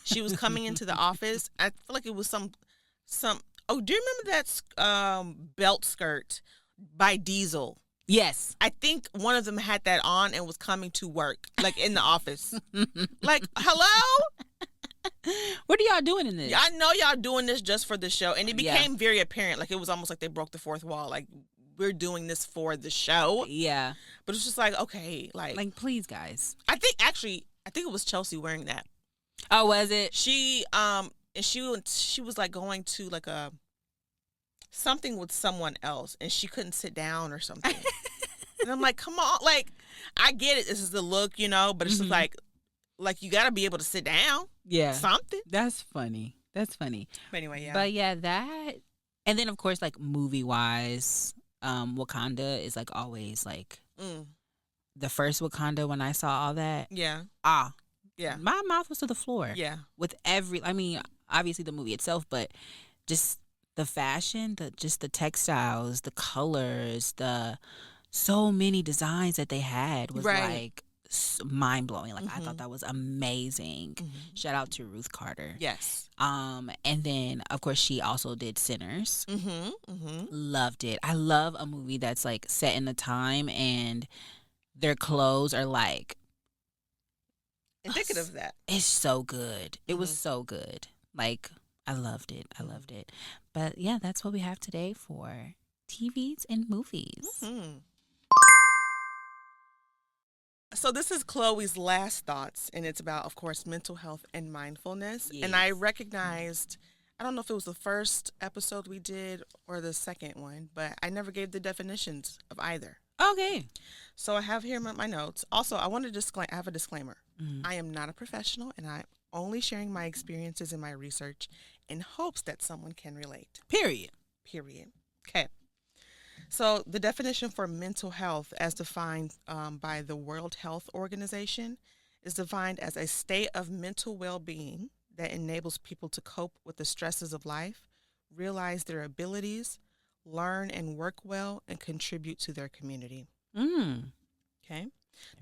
S1: She was coming into the office. I feel like it was some. Oh, do you remember that belt skirt by Diesel? Yes. I think one of them had that on and was coming to work, like in the office. Like, hello? What are y'all doing in this? I know y'all doing this just for the show. And it became very apparent. Like, it was almost like they broke the fourth wall. Like, we're doing this for the show. Yeah. But it's just like, okay. Like please, guys. I think it was Chelsea wearing that. Oh, was it? She, and she was like going to like something with someone else, and she couldn't sit down or something. And I'm like, come on, like I get it. This is the look, but it's just like you got to be able to sit down. Yeah, something. That's funny. But anyway, yeah. But yeah, that, and then of course, like movie wise, Wakanda is like always like the first Wakanda when I saw all that. Yeah. Yeah. My mouth was to the floor. Yeah. With obviously the movie itself, but just the fashion, the textiles, the colors, the so many designs that they had was like mind blowing. Like I thought that was amazing. Shout out to Ruth Carter. Yes. And then of course she also did Sinners. Loved it. I love a movie that's like set in a time and their clothes are like indicative of that. It's so good. It was so good. Like, I loved it. But yeah, that's what we have today for TVs and movies. So this is Chloe's last thoughts, and it's about, of course, mental health and mindfulness. Yes. And I recognized, I don't know if it was the first episode we did or the second one, but I never gave the definitions of either. Okay. So I have here my notes. Also, I want to I have a disclaimer. I am not a professional, and I'm only sharing my experiences and my research in hopes that someone can relate. Period. Okay. So the definition for mental health as defined by the World Health Organization is defined as a state of mental well-being that enables people to cope with the stresses of life, realize their abilities, learn and work well, and contribute to their community. Okay.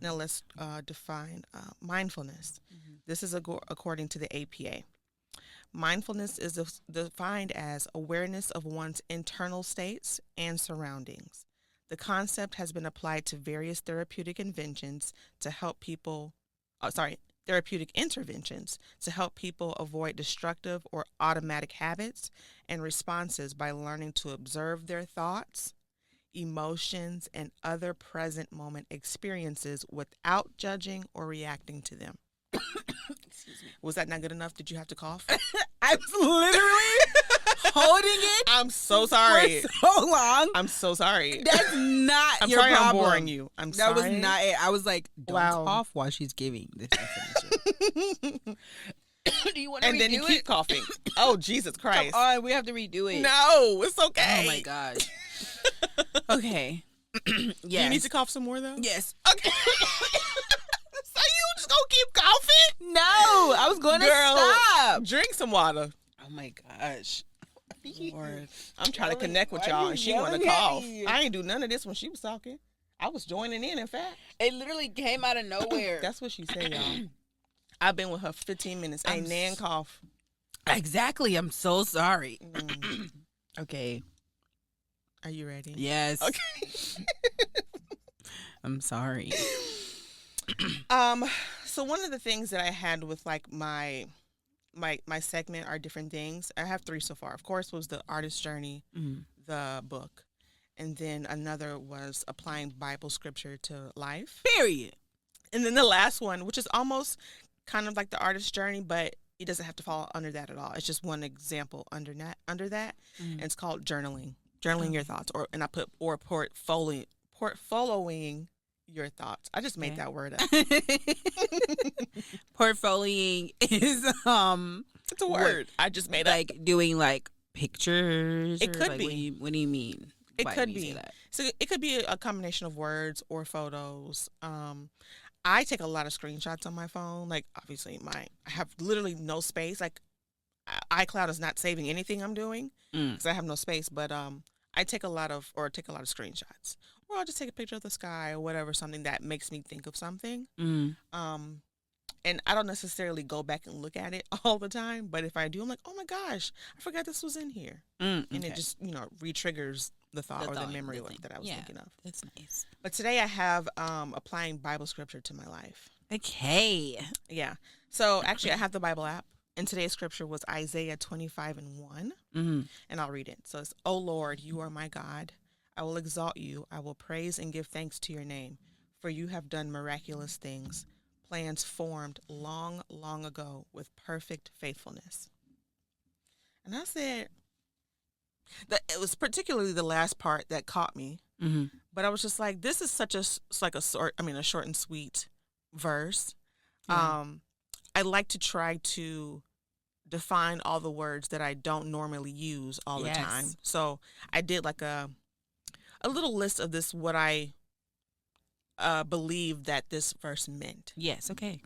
S1: Now let's define mindfulness. This is according to the APA. Mindfulness is defined as awareness of one's internal states and surroundings. The concept has been applied to various therapeutic interventions to help people avoid destructive or automatic habits and responses by learning to observe their thoughts, emotions, and other present moment experiences without judging or reacting to them. Excuse me. Was that not good enough? Did you have to cough? I was literally holding it. I'm so sorry. For so long. I'm so sorry. That's not I'm your sorry problem. I'm boring you. I'm sorry. That was not it. I was like, don't cough while she's giving the definition. Do you want to redo it? And then you keep coughing. Oh, Jesus Christ. Come on, we have to redo it. No, it's okay. Oh, my God. Okay. Yes. Do you need to cough some more, though? Yes. Okay. It's a huge
S2: just gonna keep coughing?
S1: No, I was going to stop.
S2: Drink some water.
S1: Oh my gosh.
S2: Lord. I'm trying to connect with y'all, and she want to cough. I ain't do none of this when she was talking. I was joining in fact.
S1: It literally came out of nowhere.
S2: That's what she said, y'all. I've been with her 15 minutes. Ain't nan cough.
S1: Exactly. I'm so sorry. Okay.
S2: Are you ready?
S1: Yes.
S2: Okay.
S1: I'm sorry.
S2: So one of the things that I had with like my segment are different things. I have 3 so far. Of course, was the artist's journey, the book, and then another was applying Bible scripture to life.
S1: Period. And
S2: then the last one, which is almost kind of like the artist's journey, but it doesn't have to fall under that at all. It's just one example under that. And it's called journaling. Journaling your thoughts, and I put portfolioing your thoughts. I just made that word up.
S1: Portfolioing is
S2: it's a word. I just made
S1: like
S2: up.
S1: doing like pictures.
S2: It could be.
S1: What do you mean?
S2: It could be. So it could be a combination of words or photos. I take a lot of screenshots on my phone. Like obviously I have literally no space. Like iCloud is not saving anything I'm doing because I have no space. But I take a lot of screenshots, or I'll just take a picture of the sky or whatever, something that makes me think of something. And I don't necessarily go back and look at it all the time, but if I do, I'm like, oh my gosh, I forgot this was in here, and it just re-triggers the thought or the memory that I was thinking of.
S1: That's nice.
S2: But today I have applying Bible scripture to my life.
S1: Okay.
S2: Yeah. So actually, I have the Bible app. And today's scripture was Isaiah 25:1. And I'll read it. So it's, "O Lord, you are my God. I will exalt you. I will praise and give thanks to your name. For you have done miraculous things, plans formed long, long ago with perfect faithfulness." And I said, it was particularly the last part that caught me. But I was just like, this is such a short and sweet verse. Yeah. I like to try to define all the words that I don't normally use all the time. So I did like a little list of this, what I believe that this verse meant.
S1: Yes. Okay.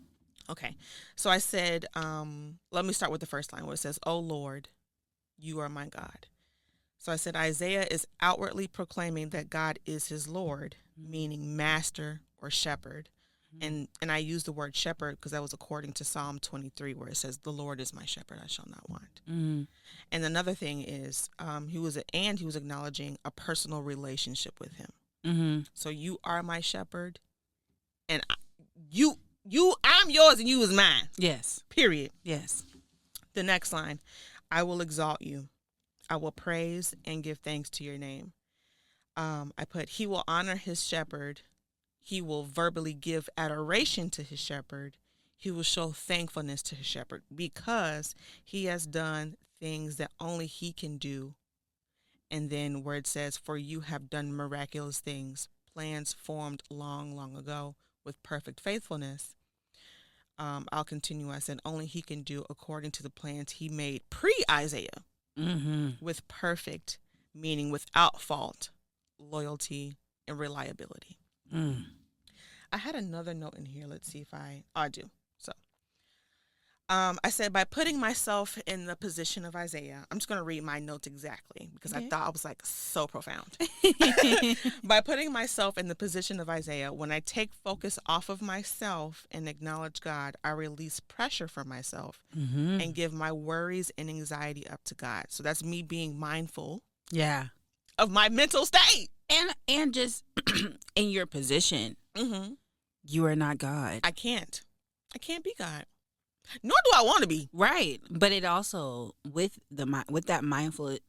S2: So I said, let me start with the first line where it says, "O Lord, you are my God." So I said, Isaiah is outwardly proclaiming that God is his Lord, meaning master or shepherd. And I use the word shepherd because that was according to Psalm 23, where it says, "The Lord is my shepherd, I shall not want." And another thing is, he was acknowledging a personal relationship with him. So you are my shepherd, and I'm yours, and you is mine.
S1: Yes.
S2: Period.
S1: Yes.
S2: The next line, "I will exalt you. I will praise and give thanks to your name." I put, he will honor his shepherd. He will verbally give adoration to his shepherd. He will show thankfulness to his shepherd because he has done things that only he can do. And then where it says, "For you have done miraculous things, plans formed long, long ago with perfect faithfulness." I'll continue. I said, only he can do according to the plans he made pre-Isaiah with perfect, meaning without fault, loyalty, and reliability. I had another note in here. Let's see if I do. So I said, by putting myself in the position of Isaiah, I'm just going to read my notes exactly because I thought I was like so profound. By putting myself in the position of Isaiah, when I take focus off of myself and acknowledge God, I release pressure from myself and give my worries and anxiety up to God. So that's me being mindful of my mental state.
S1: And just in your position, you are not God.
S2: I can't be God. Nor do I want to be.
S1: Right. But it also, with that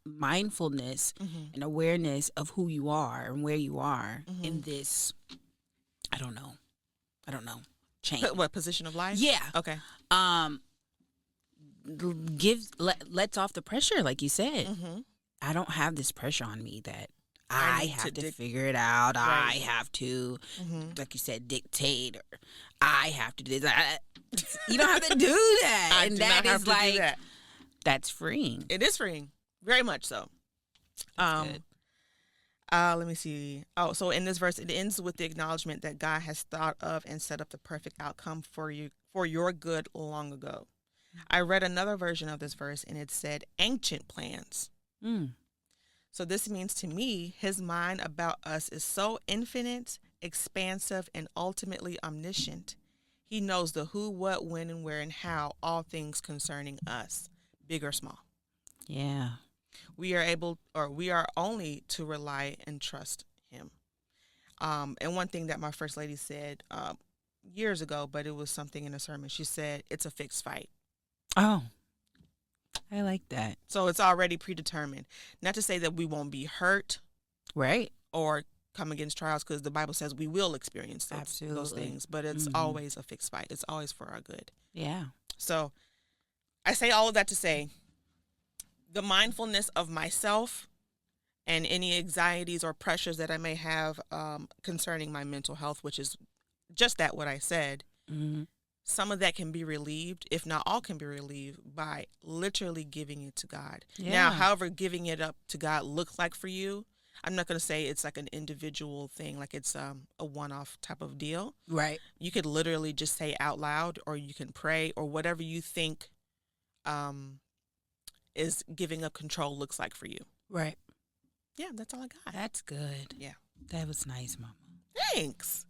S1: mindfulness and awareness of who you are and where you are in this, I don't know, change.
S2: What, position of life?
S1: Yeah.
S2: Okay.
S1: Lets off the pressure, like you said. I don't have this pressure on me that I have to figure it out. Right. I have to, like you said, dictate, or I have to do that. You don't have to do that. And that is like, that's freeing.
S2: It is freeing. Very much so.
S1: Good.
S2: Let me see. Oh, so in this verse, it ends with the acknowledgement that God has thought of and set up the perfect outcome for you, for your good long ago. I read another version of this verse and it said ancient plans. So this means to me, his mind about us is so infinite, expansive, and ultimately omniscient. He knows the who, what, when, and where, and how, all things concerning us, big or small.
S1: Yeah.
S2: We are only to rely and trust him. And one thing that my first lady said years ago, but it was something in a sermon, she said, it's a fixed fight.
S1: Oh, I like that.
S2: So it's already predetermined. Not to say that we won't be hurt.
S1: Right.
S2: Or come against trials, because the Bible says we will experience those things, but it's always a fixed fight. It's always for our good.
S1: Yeah.
S2: So I say all of that to say the mindfulness of myself and any anxieties or pressures that I may have concerning my mental health, which is just that what I said, some of that can be relieved, if not all can be relieved, by literally giving it to God. Yeah. Now, however giving it up to God looks like for you, I'm not going to say it's like an individual thing, like it's a one-off type of deal.
S1: Right.
S2: You could literally just say out loud, or you can pray, or whatever you think is giving up control looks like for you.
S1: Right.
S2: Yeah, that's all I got.
S1: That's good.
S2: Yeah.
S1: That was nice, Mama.
S2: Thanks.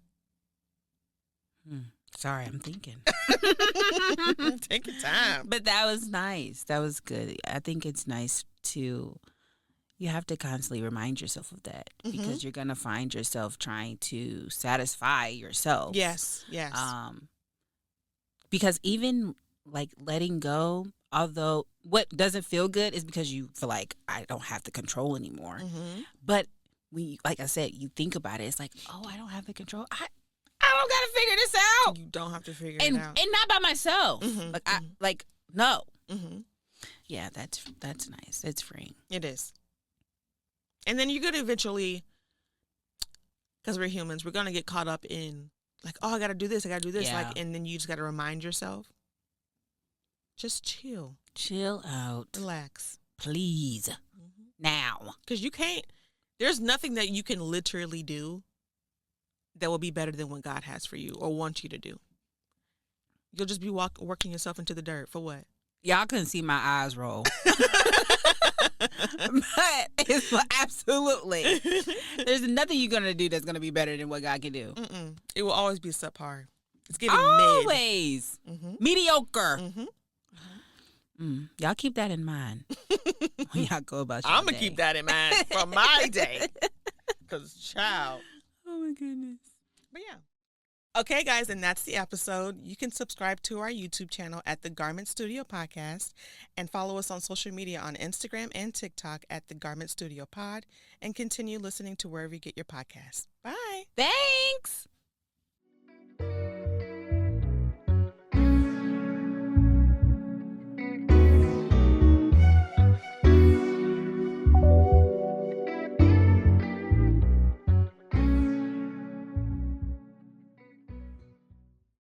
S1: Sorry, I'm thinking.
S2: Take your time.
S1: But that was nice. That was good. I think it's nice to, you have to constantly remind yourself of that, because you're going to find yourself trying to satisfy yourself.
S2: Yes, yes.
S1: Because even like letting go, although what doesn't feel good is because you feel like I don't have the control anymore. But when, like I said, you think about it, it's like, oh, I don't have the control. I don't got to figure this out.
S2: You don't have to figure it out.
S1: And not by myself. No. Yeah, that's nice. It's freeing.
S2: It is. And then you're going to eventually, because we're humans, we're going to get caught up in like, oh, I got to do this.
S1: Yeah.
S2: Like, and then you just got to remind yourself, just chill.
S1: Chill out.
S2: Relax.
S1: Please. Now.
S2: Because there's nothing that you can literally do that will be better than what God has for you or wants you to do. You'll just be working yourself into the dirt for what?
S1: Y'all couldn't see my eyes roll. But it's absolutely. There's nothing you're going to do that's going to be better than what God can do.
S2: It will always be subpar. It's giving
S1: always.
S2: Mid.
S1: Mediocre. Y'all keep that in mind when y'all go about your
S2: I'm going to keep that in mind for my day. Because, child.
S1: Oh, my goodness.
S2: But, yeah. Okay, guys, and that's the episode. You can subscribe to our YouTube channel at The Garment Studio Podcast and follow us on social media on Instagram and TikTok at The Garment Studio Pod, and continue listening to wherever you get your podcasts. Bye.
S1: Thanks.